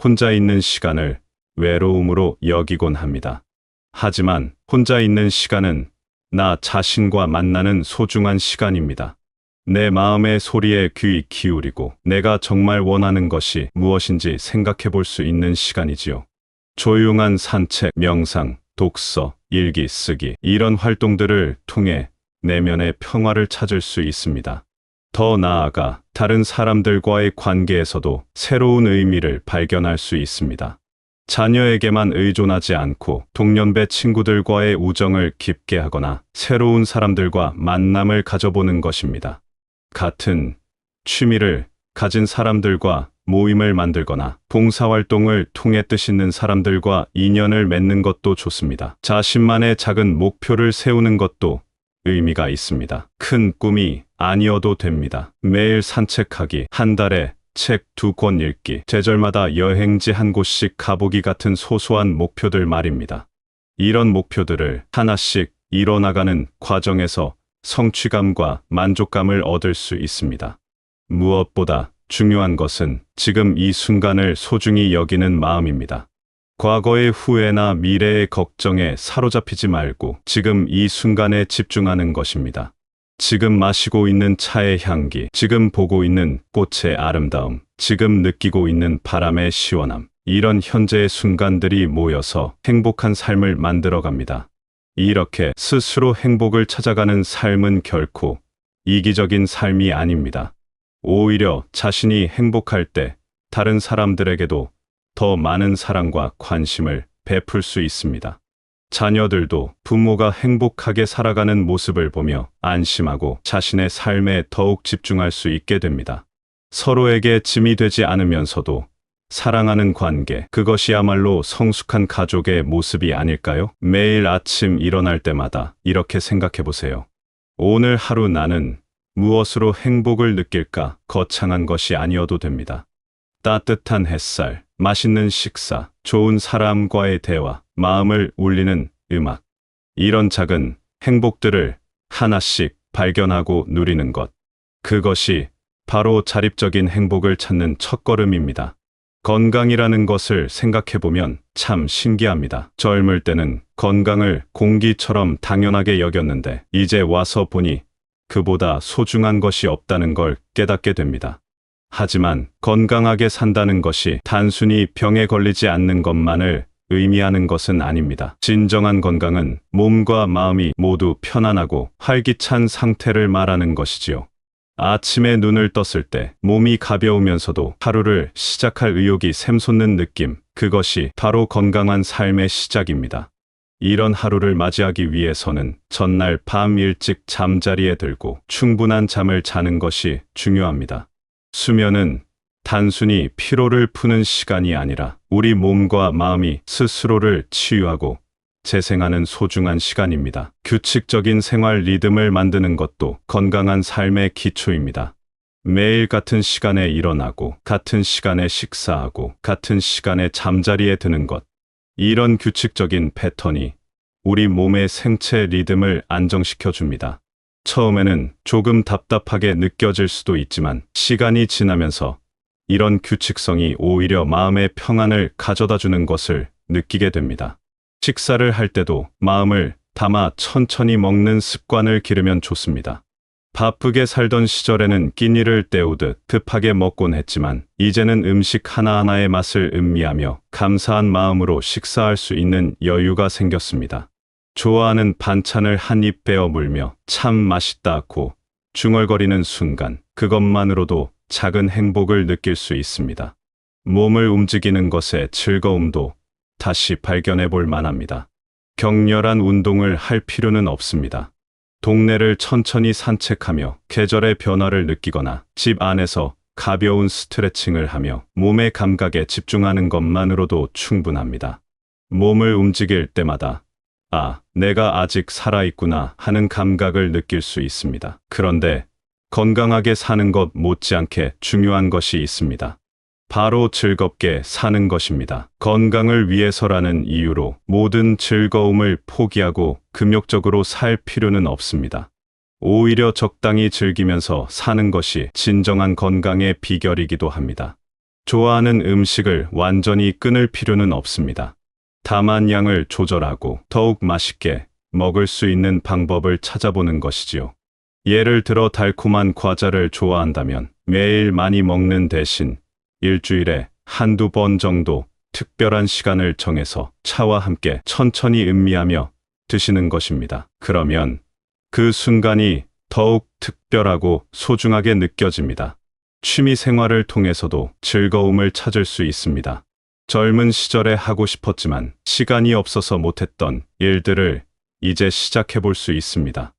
혼자 있는 시간을 외로움으로 여기곤 합니다. 하지만 혼자 있는 시간은 나 자신과 만나는 소중한 시간입니다. 내 마음의 소리에 귀 기울이고 내가 정말 원하는 것이 무엇인지 생각해 볼 수 있는 시간이지요. 조용한 산책, 명상, 독서, 일기 쓰기, 이런 활동들을 통해 내면의 평화를 찾을 수 있습니다. 더 나아가 다른 사람들과의 관계에서도 새로운 의미를 발견할 수 있습니다. 자녀에게만 의존하지 않고 동년배 친구들과의 우정을 깊게 하거나 새로운 사람들과 만남을 가져보는 것입니다. 같은 취미를 가진 사람들과 모임을 만들거나 봉사활동을 통해 뜻있는 사람들과 인연을 맺는 것도 좋습니다. 자신만의 작은 목표를 세우는 것도 의미가 있습니다. 큰 꿈이 아니어도 됩니다. 매일 산책하기, 한 달에 책 2권 읽기, 계절마다 여행지 한 곳씩 가보기 같은 소소한 목표들 말입니다. 이런 목표들을 하나씩 이뤄나가는 과정에서 성취감과 만족감을 얻을 수 있습니다. 무엇보다 중요한 것은 지금 이 순간을 소중히 여기는 마음입니다. 과거의 후회나 미래의 걱정에 사로잡히지 말고 지금 이 순간에 집중하는 것입니다. 지금 마시고 있는 차의 향기, 지금 보고 있는 꽃의 아름다움, 지금 느끼고 있는 바람의 시원함, 이런 현재의 순간들이 모여서 행복한 삶을 만들어갑니다. 이렇게 스스로 행복을 찾아가는 삶은 결코 이기적인 삶이 아닙니다. 오히려 자신이 행복할 때 다른 사람들에게도 더 많은 사랑과 관심을 베풀 수 있습니다. 자녀들도 부모가 행복하게 살아가는 모습을 보며 안심하고 자신의 삶에 더욱 집중할 수 있게 됩니다. 서로에게 짐이 되지 않으면서도 사랑하는 관계, 그것이야말로 성숙한 가족의 모습이 아닐까요? 매일 아침 일어날 때마다 이렇게 생각해 보세요. 오늘 하루 나는 무엇으로 행복을 느낄까? 거창한 것이 아니어도 됩니다. 따뜻한 햇살, 맛있는 식사, 좋은 사람과의 대화, 마음을 울리는 음악. 이런 작은 행복들을 하나씩 발견하고 누리는 것. 그것이 바로 자립적인 행복을 찾는 첫걸음입니다. 건강이라는 것을 생각해보면 참 신기합니다. 젊을 때는 건강을 공기처럼 당연하게 여겼는데 이제 와서 보니 그보다 소중한 것이 없다는 걸 깨닫게 됩니다. 하지만 건강하게 산다는 것이 단순히 병에 걸리지 않는 것만을 의미하는 것은 아닙니다. 진정한 건강은 몸과 마음이 모두 편안하고 활기찬 상태를 말하는 것이지요. 아침에 눈을 떴을 때 몸이 가벼우면서도 하루를 시작할 의욕이 샘솟는 느낌, 그것이 바로 건강한 삶의 시작입니다. 이런 하루를 맞이하기 위해서는 전날 밤 일찍 잠자리에 들고 충분한 잠을 자는 것이 중요합니다. 수면은 단순히 피로를 푸는 시간이 아니라 우리 몸과 마음이 스스로를 치유하고 재생하는 소중한 시간입니다. 규칙적인 생활 리듬을 만드는 것도 건강한 삶의 기초입니다. 매일 같은 시간에 일어나고 같은 시간에 식사하고 같은 시간에 잠자리에 드는 것. 이런 규칙적인 패턴이 우리 몸의 생체 리듬을 안정시켜 줍니다. 처음에는 조금 답답하게 느껴질 수도 있지만 시간이 지나면서 이런 규칙성이 오히려 마음의 평안을 가져다 주는 것을 느끼게 됩니다. 식사를 할 때도 마음을 담아 천천히 먹는 습관을 기르면 좋습니다. 바쁘게 살던 시절에는 끼니를 때우듯 급하게 먹곤 했지만 이제는 음식 하나하나의 맛을 음미하며 감사한 마음으로 식사할 수 있는 여유가 생겼습니다. 좋아하는 반찬을 한 입 베어 물며 참 맛있다고 중얼거리는 순간, 그것만으로도 작은 행복을 느낄 수 있습니다. 몸을 움직이는 것의 즐거움도 다시 발견해 볼 만합니다. 격렬한 운동을 할 필요는 없습니다. 동네를 천천히 산책하며 계절의 변화를 느끼거나 집 안에서 가벼운 스트레칭을 하며 몸의 감각에 집중하는 것만으로도 충분합니다. 몸을 움직일 때마다 아, 내가 아직 살아있구나 하는 감각을 느낄 수 있습니다. 그런데 건강하게 사는 것 못지않게 중요한 것이 있습니다. 바로 즐겁게 사는 것입니다. 건강을 위해서라는 이유로 모든 즐거움을 포기하고 금욕적으로 살 필요는 없습니다. 오히려 적당히 즐기면서 사는 것이 진정한 건강의 비결이기도 합니다. 좋아하는 음식을 완전히 끊을 필요는 없습니다. 다만 양을 조절하고 더욱 맛있게 먹을 수 있는 방법을 찾아보는 것이지요. 예를 들어 달콤한 과자를 좋아한다면 매일 많이 먹는 대신 일주일에 한두 번 정도 특별한 시간을 정해서 차와 함께 천천히 음미하며 드시는 것입니다. 그러면 그 순간이 더욱 특별하고 소중하게 느껴집니다. 취미 생활을 통해서도 즐거움을 찾을 수 있습니다. 젊은 시절에 하고 싶었지만 시간이 없어서 못했던 일들을 이제 시작해 볼 수 있습니다.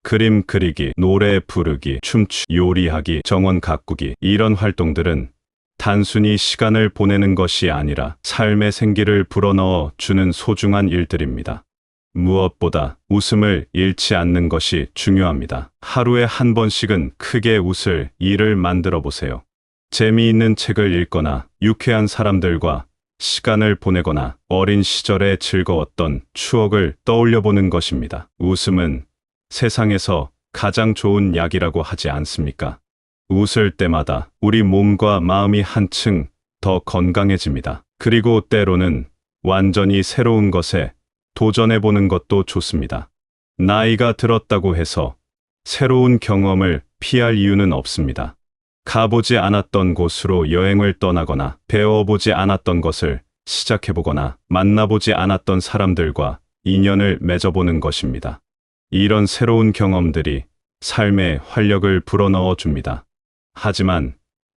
그림 그리기, 노래 부르기, 춤추기, 요리하기, 정원 가꾸기, 이런 활동들은 단순히 시간을 보내는 것이 아니라 삶의 생기를 불어넣어 주는 소중한 일들입니다. 무엇보다 웃음을 잃지 않는 것이 중요합니다. 하루에 한 번씩은 크게 웃을 일을 만들어 보세요. 재미있는 책을 읽거나 유쾌한 사람들과 시간을 보내거나 어린 시절에 즐거웠던 추억을 떠올려 보는 것입니다. 웃음은 세상에서 가장 좋은 약이라고 하지 않습니까? 웃을 때마다 우리 몸과 마음이 한층 더 건강해집니다. 그리고 때로는 완전히 새로운 것에 도전해보는 것도 좋습니다. 나이가 들었다고 해서 새로운 경험을 피할 이유는 없습니다. 가보지 않았던 곳으로 여행을 떠나거나 배워보지 않았던 것을 시작해보거나 만나보지 않았던 사람들과 인연을 맺어보는 것입니다. 이런 새로운 경험들이 삶에 활력을 불어넣어 줍니다. 하지만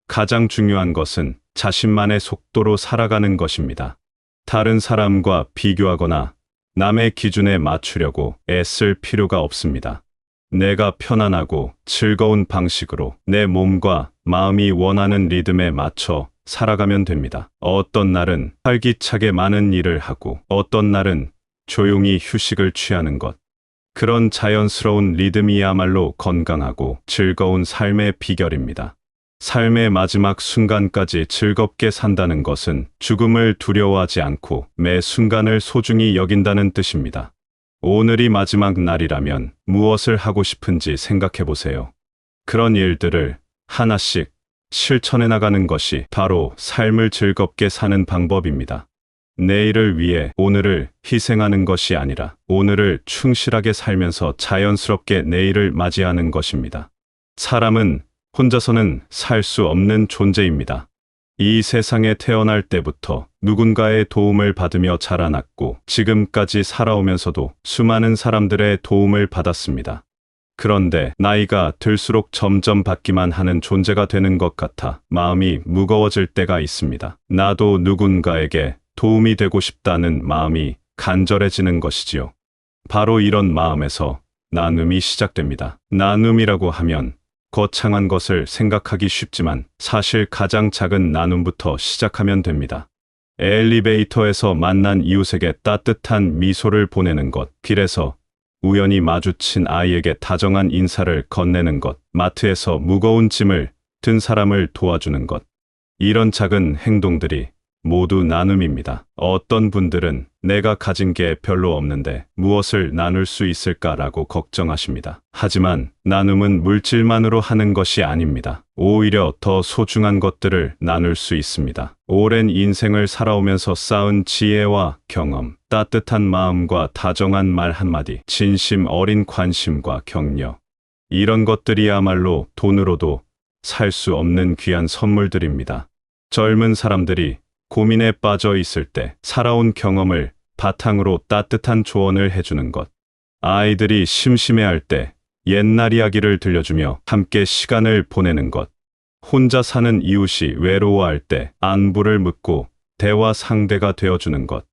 가장 중요한 것은 자신만의 속도로 살아가는 것입니다. 다른 사람과 비교하거나 남의 기준에 맞추려고 애쓸 필요가 없습니다. 내가 편안하고 즐거운 방식으로 내 몸과 마음이 원하는 리듬에 맞춰 살아가면 됩니다. 어떤 날은 활기차게 많은 일을 하고 어떤 날은 조용히 휴식을 취하는 것. 그런 자연스러운 리듬이야말로 건강하고 즐거운 삶의 비결입니다. 삶의 마지막 순간까지 즐겁게 산다는 것은 죽음을 두려워하지 않고 매 순간을 소중히 여긴다는 뜻입니다. 오늘이 마지막 날이라면 무엇을 하고 싶은지 생각해 보세요. 그런 일들을 하나씩 실천해 나가는 것이 바로 삶을 즐겁게 사는 방법입니다. 내일을 위해 오늘을 희생하는 것이 아니라 오늘을 충실하게 살면서 자연스럽게 내일을 맞이하는 것입니다. 사람은 혼자서는 살 수 없는 존재입니다. 이 세상에 태어날 때부터 누군가의 도움을 받으며 자라났고 지금까지 살아오면서도 수많은 사람들의 도움을 받았습니다. 그런데 나이가 들수록 점점 받기만 하는 존재가 되는 것 같아 마음이 무거워질 때가 있습니다. 나도 누군가에게 도움이 되고 싶다는 마음이 간절해지는 것이지요. 바로 이런 마음에서 나눔이 시작됩니다. 나눔이라고 하면 거창한 것을 생각하기 쉽지만 사실 가장 작은 나눔부터 시작하면 됩니다. 엘리베이터에서 만난 이웃에게 따뜻한 미소를 보내는 것, 길에서 우연히 마주친 아이에게 다정한 인사를 건네는 것, 마트에서 무거운 짐을 든 사람을 도와주는 것. 이런 작은 행동들이 모두 나눔입니다. 어떤 분들은 내가 가진 게 별로 없는데 무엇을 나눌 수 있을까라고 걱정하십니다. 하지만 나눔은 물질만으로 하는 것이 아닙니다. 오히려 더 소중한 것들을 나눌 수 있습니다. 오랜 인생을 살아오면서 쌓은 지혜와 경험, 따뜻한 마음과 다정한 말 한마디, 진심 어린 관심과 격려. 이런 것들이야말로 돈으로도 살 수 없는 귀한 선물들입니다. 젊은 사람들이 고민에 빠져 있을 때 살아온 경험을 바탕으로 따뜻한 조언을 해주는 것. 아이들이 심심해할 때 옛날 이야기를 들려주며 함께 시간을 보내는 것. 혼자 사는 이웃이 외로워할 때 안부를 묻고 대화 상대가 되어주는 것.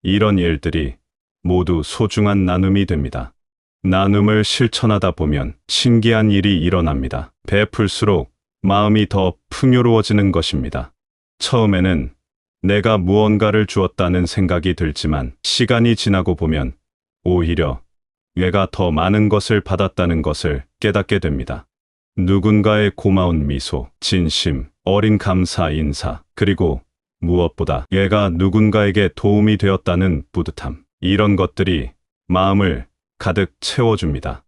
이런 일들이 모두 소중한 나눔이 됩니다. 나눔을 실천하다 보면 신기한 일이 일어납니다. 베풀수록 마음이 더 풍요로워지는 것입니다. 처음에는 내가 무언가를 주었다는 생각이 들지만 시간이 지나고 보면 오히려 내가 더 많은 것을 받았다는 것을 깨닫게 됩니다. 누군가의 고마운 미소, 진심, 어린 감사 인사, 그리고 무엇보다 내가 누군가에게 도움이 되었다는 뿌듯함. 이런 것들이 마음을 가득 채워줍니다.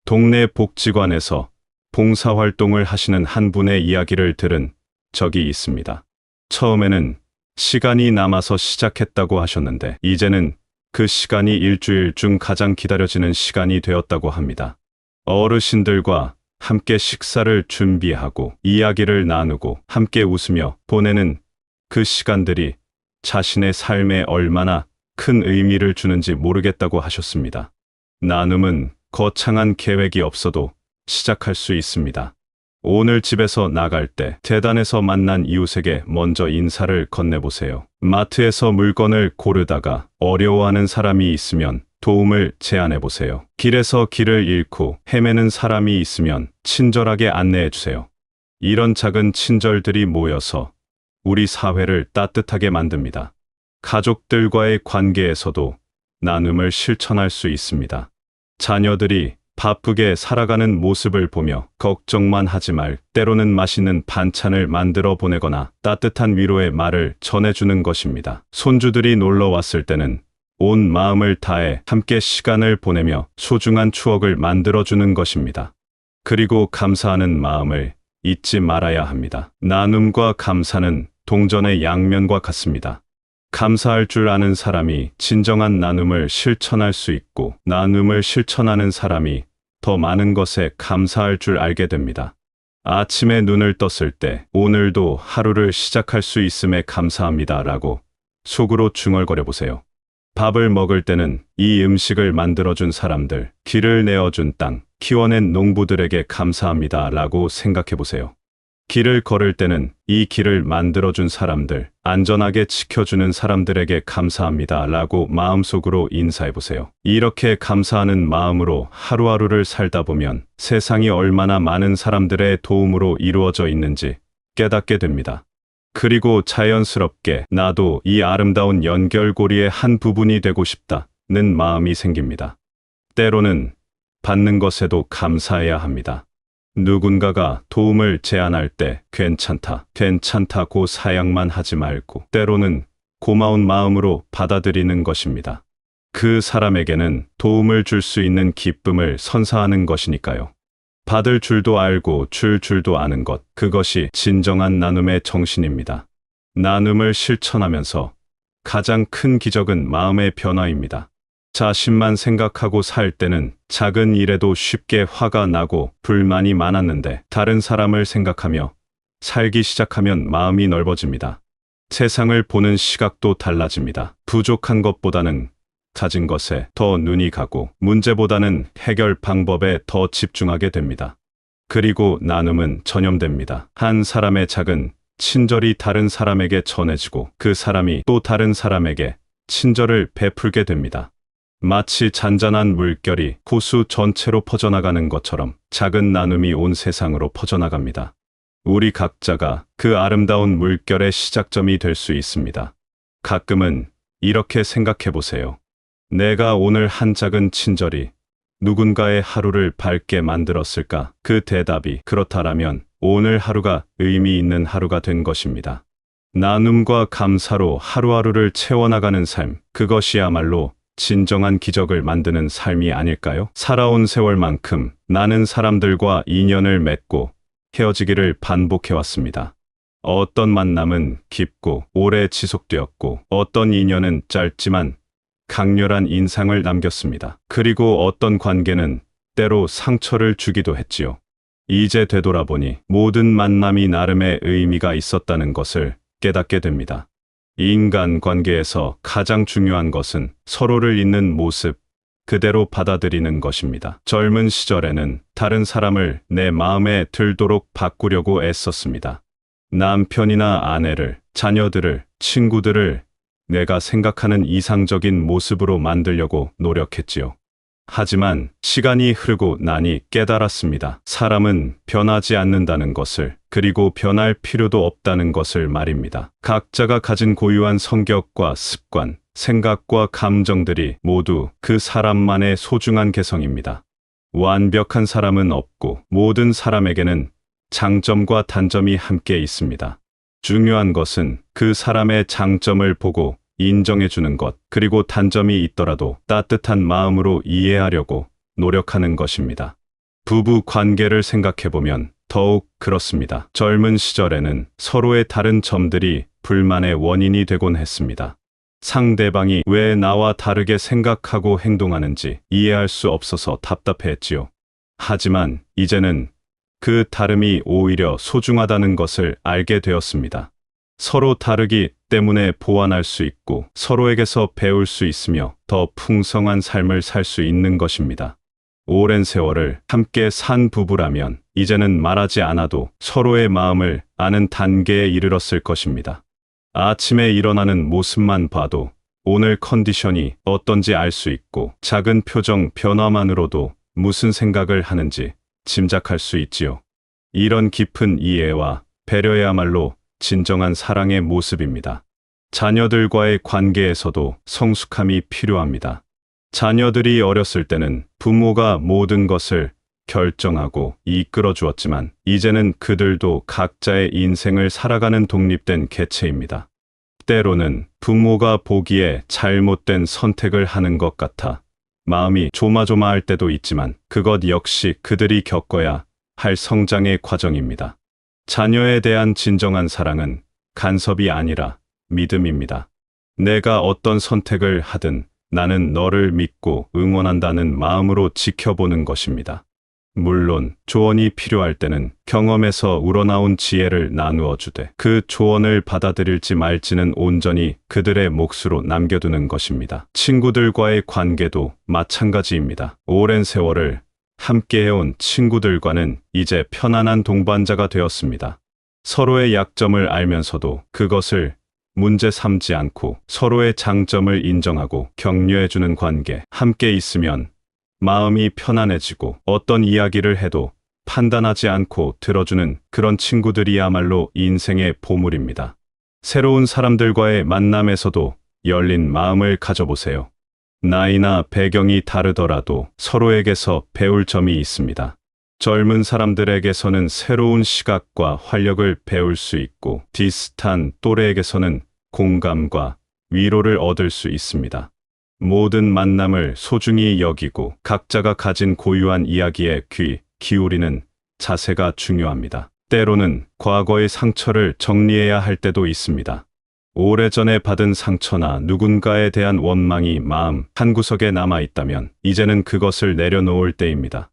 동네 복지관에서 봉사활동을 하시는 한 분의 이야기를 들은 적이 있습니다. 처음에는 시간이 남아서 시작했다고 하셨는데 이제는 그 시간이 일주일 중 가장 기다려지는 시간이 되었다고 합니다. 어르신들과 함께 식사를 준비하고 이야기를 나누고 함께 웃으며 보내는 그 시간들이 자신의 삶에 얼마나 큰 의미를 주는지 모르겠다고 하셨습니다. 나눔은 거창한 계획이 없어도 시작할 수 있습니다. 오늘 집에서 나갈 때 계단에서 만난 이웃에게 먼저 인사를 건네보세요. 마트에서 물건을 고르다가 어려워하는 사람이 있으면 도움을 제안해보세요. 길에서 길을 잃고 헤매는 사람이 있으면 친절하게 안내해주세요. 이런 작은 친절들이 모여서 우리 사회를 따뜻하게 만듭니다. 가족들과의 관계에서도 나눔을 실천할 수 있습니다. 자녀들이 바쁘게 살아가는 모습을 보며 걱정만 하지 말, 때로는 맛있는 반찬을 만들어 보내거나 따뜻한 위로의 말을 전해주는 것입니다. 손주들이 놀러 왔을 때는 온 마음을 다해 함께 시간을 보내며 소중한 추억을 만들어주는 것입니다. 그리고 감사하는 마음을 잊지 말아야 합니다. 나눔과 감사는 동전의 양면과 같습니다. 감사할 줄 아는 사람이 진정한 나눔을 실천할 수 있고 나눔을 실천하는 사람이 더 많은 것에 감사할 줄 알게 됩니다. 아침에 눈을 떴을 때 오늘도 하루를 시작할 수 있음에 감사합니다 라고 속으로 중얼거려 보세요. 밥을 먹을 때는 이 음식을 만들어준 사람들, 길을 내어준 땅, 키워낸 농부들에게 감사합니다 라고 생각해 보세요. 길을 걸을 때는 이 길을 만들어준 사람들, 안전하게 지켜주는 사람들에게 감사합니다 라고 마음속으로 인사해 보세요. 이렇게 감사하는 마음으로 하루하루를 살다 보면 세상이 얼마나 많은 사람들의 도움으로 이루어져 있는지 깨닫게 됩니다. 그리고 자연스럽게 나도 이 아름다운 연결고리의 한 부분이 되고 싶다는 마음이 생깁니다. 때로는 받는 것에도 감사해야 합니다. 누군가가 도움을 제안할 때 괜찮다고 사양만 하지 말고 때로는 고마운 마음으로 받아들이는 것입니다. 그 사람에게는 도움을 줄 수 있는 기쁨을 선사하는 것이니까요. 받을 줄도 알고 줄 줄도 아는 것, 그것이 진정한 나눔의 정신입니다. 나눔을 실천하면서 가장 큰 기적은 마음의 변화입니다. 자신만 생각하고 살 때는 작은 일에도 쉽게 화가 나고 불만이 많았는데 다른 사람을 생각하며 살기 시작하면 마음이 넓어집니다. 세상을 보는 시각도 달라집니다. 부족한 것보다는 가진 것에 더 눈이 가고 문제보다는 해결 방법에 더 집중하게 됩니다. 그리고 나눔은 전염됩니다. 한 사람의 작은 친절이 다른 사람에게 전해지고 그 사람이 또 다른 사람에게 친절을 베풀게 됩니다. 마치 잔잔한 물결이 호수 전체로 퍼져나가는 것처럼 작은 나눔이 온 세상으로 퍼져나갑니다. 우리 각자가 그 아름다운 물결의 시작점이 될 수 있습니다. 가끔은 이렇게 생각해 보세요. 내가 오늘 한 작은 친절이 누군가의 하루를 밝게 만들었을까? 그 대답이 그렇다라면 오늘 하루가 의미 있는 하루가 된 것입니다. 나눔과 감사로 하루하루를 채워나가는 삶, 그것이야말로 진정한 기적을 만드는 삶이 아닐까요? 살아온 세월만큼 나는 사람들과 인연을 맺고 헤어지기를 반복해왔습니다. 어떤 만남은 깊고 오래 지속되었고 어떤 인연은 짧지만 강렬한 인상을 남겼습니다. 그리고 어떤 관계는 때로 상처를 주기도 했지요. 이제 되돌아보니 모든 만남이 나름의 의미가 있었다는 것을 깨닫게 됩니다. 인간 관계에서 가장 중요한 것은 서로를 있는 모습 그대로 받아들이는 것입니다. 젊은 시절에는 다른 사람을 내 마음에 들도록 바꾸려고 애썼습니다. 남편이나 아내를, 자녀들을, 친구들을 내가 생각하는 이상적인 모습으로 만들려고 노력했지요. 하지만 시간이 흐르고 나니 깨달았습니다. 사람은 변하지 않는다는 것을, 그리고 변할 필요도 없다는 것을 말입니다. 각자가 가진 고유한 성격과 습관, 생각과 감정들이 모두 그 사람만의 소중한 개성입니다. 완벽한 사람은 없고 모든 사람에게는 장점과 단점이 함께 있습니다. 중요한 것은 그 사람의 장점을 보고 인정해 주는 것, 그리고 단점이 있더라도 따뜻한 마음으로 이해하려고 노력하는 것입니다. 부부 관계를 생각해보면 더욱 그렇습니다. 젊은 시절에는 서로의 다른 점들이 불만의 원인이 되곤 했습니다. 상대방이 왜 나와 다르게 생각하고 행동하는지 이해할 수 없어서 답답해했지요. 하지만 이제는 그 다름이 오히려 소중하다는 것을 알게 되었습니다. 서로 다르기 때문에 보완할 수 있고 서로에게서 배울 수 있으며 더 풍성한 삶을 살 수 있는 것입니다. 오랜 세월을 함께 산 부부라면 이제는 말하지 않아도 서로의 마음을 아는 단계에 이르렀을 것입니다. 아침에 일어나는 모습만 봐도 오늘 컨디션이 어떤지 알 수 있고 작은 표정 변화만으로도 무슨 생각을 하는지 짐작할 수 있지요. 이런 깊은 이해와 배려야말로 진정한 사랑의 모습입니다. 자녀들과의 관계에서도 성숙함이 필요합니다. 자녀들이 어렸을 때는 부모가 모든 것을 결정하고 이끌어 주었지만 이제는 그들도 각자의 인생을 살아가는 독립된 개체입니다. 때로는 부모가 보기에 잘못된 선택을 하는 것 같아 마음이 조마조마할 때도 있지만 그것 역시 그들이 겪어야 할 성장의 과정입니다. 자녀에 대한 진정한 사랑은 간섭이 아니라 믿음입니다. 내가 어떤 선택을 하든 나는 너를 믿고 응원한다는 마음으로 지켜보는 것입니다. 물론 조언이 필요할 때는 경험에서 우러나온 지혜를 나누어 주되 그 조언을 받아들일지 말지는 온전히 그들의 몫으로 남겨두는 것입니다. 친구들과의 관계도 마찬가지입니다. 오랜 세월을 함께해온 친구들과는 이제 편안한 동반자가 되었습니다. 서로의 약점을 알면서도 그것을 문제 삼지 않고 서로의 장점을 인정하고 격려해주는 관계. 함께 있으면 마음이 편안해지고 어떤 이야기를 해도 판단하지 않고 들어주는 그런 친구들이야말로 인생의 보물입니다. 새로운 사람들과의 만남에서도 열린 마음을 가져보세요. 나이나 배경이 다르더라도 서로에게서 배울 점이 있습니다. 젊은 사람들에게서는 새로운 시각과 활력을 배울 수 있고 비슷한 또래에게서는 공감과 위로를 얻을 수 있습니다. 모든 만남을 소중히 여기고 각자가 가진 고유한 이야기에 귀 기울이는 자세가 중요합니다. 때로는 과거의 상처를 정리해야 할 때도 있습니다. 오래전에 받은 상처나 누군가에 대한 원망이 마음 한구석에 남아있다면 이제는 그것을 내려놓을 때입니다.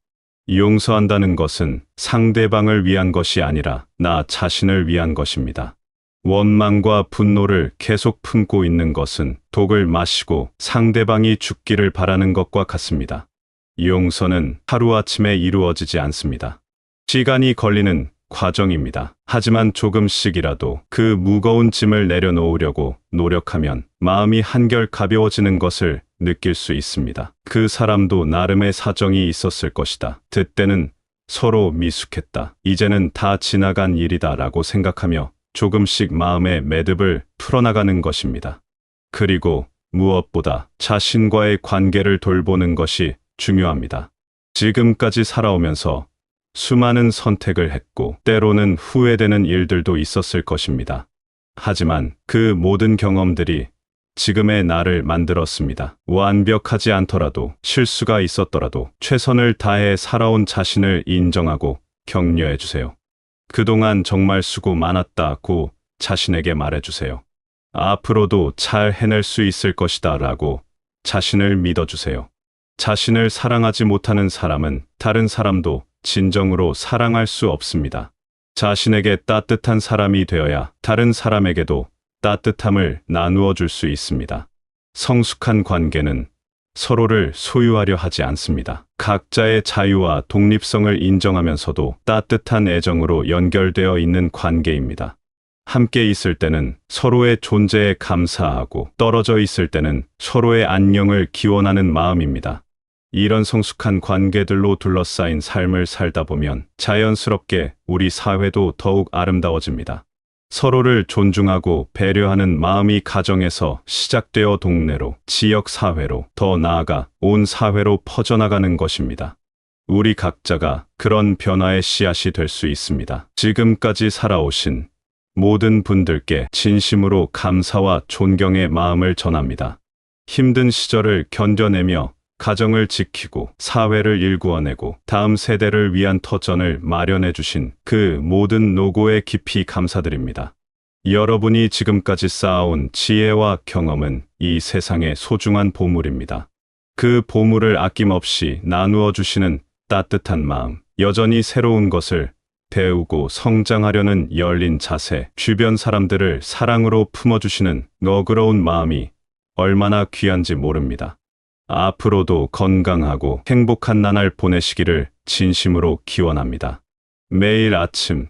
용서한다는 것은 상대방을 위한 것이 아니라 나 자신을 위한 것입니다. 원망과 분노를 계속 품고 있는 것은 독을 마시고 상대방이 죽기를 바라는 것과 같습니다. 용서는 하루아침에 이루어지지 않습니다. 시간이 걸리는 과정입니다. 하지만 조금씩이라도 그 무거운 짐을 내려놓으려고 노력하면 마음이 한결 가벼워지는 것을 느낄 수 있습니다. 그 사람도 나름의 사정이 있었을 것이다. 그때는 서로 미숙했다. 이제는 다 지나간 일이다 라고 생각하며 조금씩 마음의 매듭을 풀어나가는 것입니다. 그리고 무엇보다 자신과의 관계를 돌보는 것이 중요합니다. 지금까지 살아오면서 수많은 선택을 했고 때로는 후회되는 일들도 있었을 것입니다. 하지만 그 모든 경험들이 지금의 나를 만들었습니다. 완벽하지 않더라도 실수가 있었더라도 최선을 다해 살아온 자신을 인정하고 격려해 주세요. 그동안 정말 수고 많았다고 자신에게 말해주세요. 앞으로도 잘 해낼 수 있을 것이다 라고 자신을 믿어주세요. 자신을 사랑하지 못하는 사람은 다른 사람도 진정으로 사랑할 수 없습니다. 자신에게 따뜻한 사람이 되어야 다른 사람에게도 따뜻함을 나누어 줄 수 있습니다. 성숙한 관계는 서로를 소유하려 하지 않습니다. 각자의 자유와 독립성을 인정하면서도 따뜻한 애정으로 연결되어 있는 관계입니다. 함께 있을 때는 서로의 존재에 감사하고 떨어져 있을 때는 서로의 안녕을 기원하는 마음입니다. 이런 성숙한 관계들로 둘러싸인 삶을 살다 보면 자연스럽게 우리 사회도 더욱 아름다워집니다. 서로를 존중하고 배려하는 마음이 가정에서 시작되어 동네로, 지역 사회로, 더 나아가 온 사회로 퍼져나가는 것입니다. 우리 각자가 그런 변화의 씨앗이 될 수 있습니다. 지금까지 살아오신 모든 분들께 진심으로 감사와 존경의 마음을 전합니다. 힘든 시절을 견뎌내며 가정을 지키고 사회를 일구어내고 다음 세대를 위한 터전을 마련해 주신 그 모든 노고에 깊이 감사드립니다. 여러분이 지금까지 쌓아온 지혜와 경험은 이 세상의 소중한 보물입니다. 그 보물을 아낌없이 나누어 주시는 따뜻한 마음, 여전히 새로운 것을 배우고 성장하려는 열린 자세, 주변 사람들을 사랑으로 품어주시는 너그러운 마음이 얼마나 귀한지 모릅니다. 앞으로도 건강하고 행복한 나날 보내시기를 진심으로 기원합니다. 매일 아침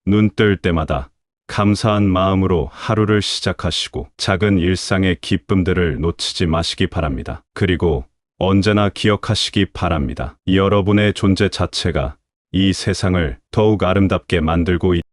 눈 뜰 때마다 감사한 마음으로 하루를 시작하시고 작은 일상의 기쁨들을 놓치지 마시기 바랍니다. 그리고 언제나 기억하시기 바랍니다. 여러분의 존재 자체가 이 세상을 더욱 아름답게 만들고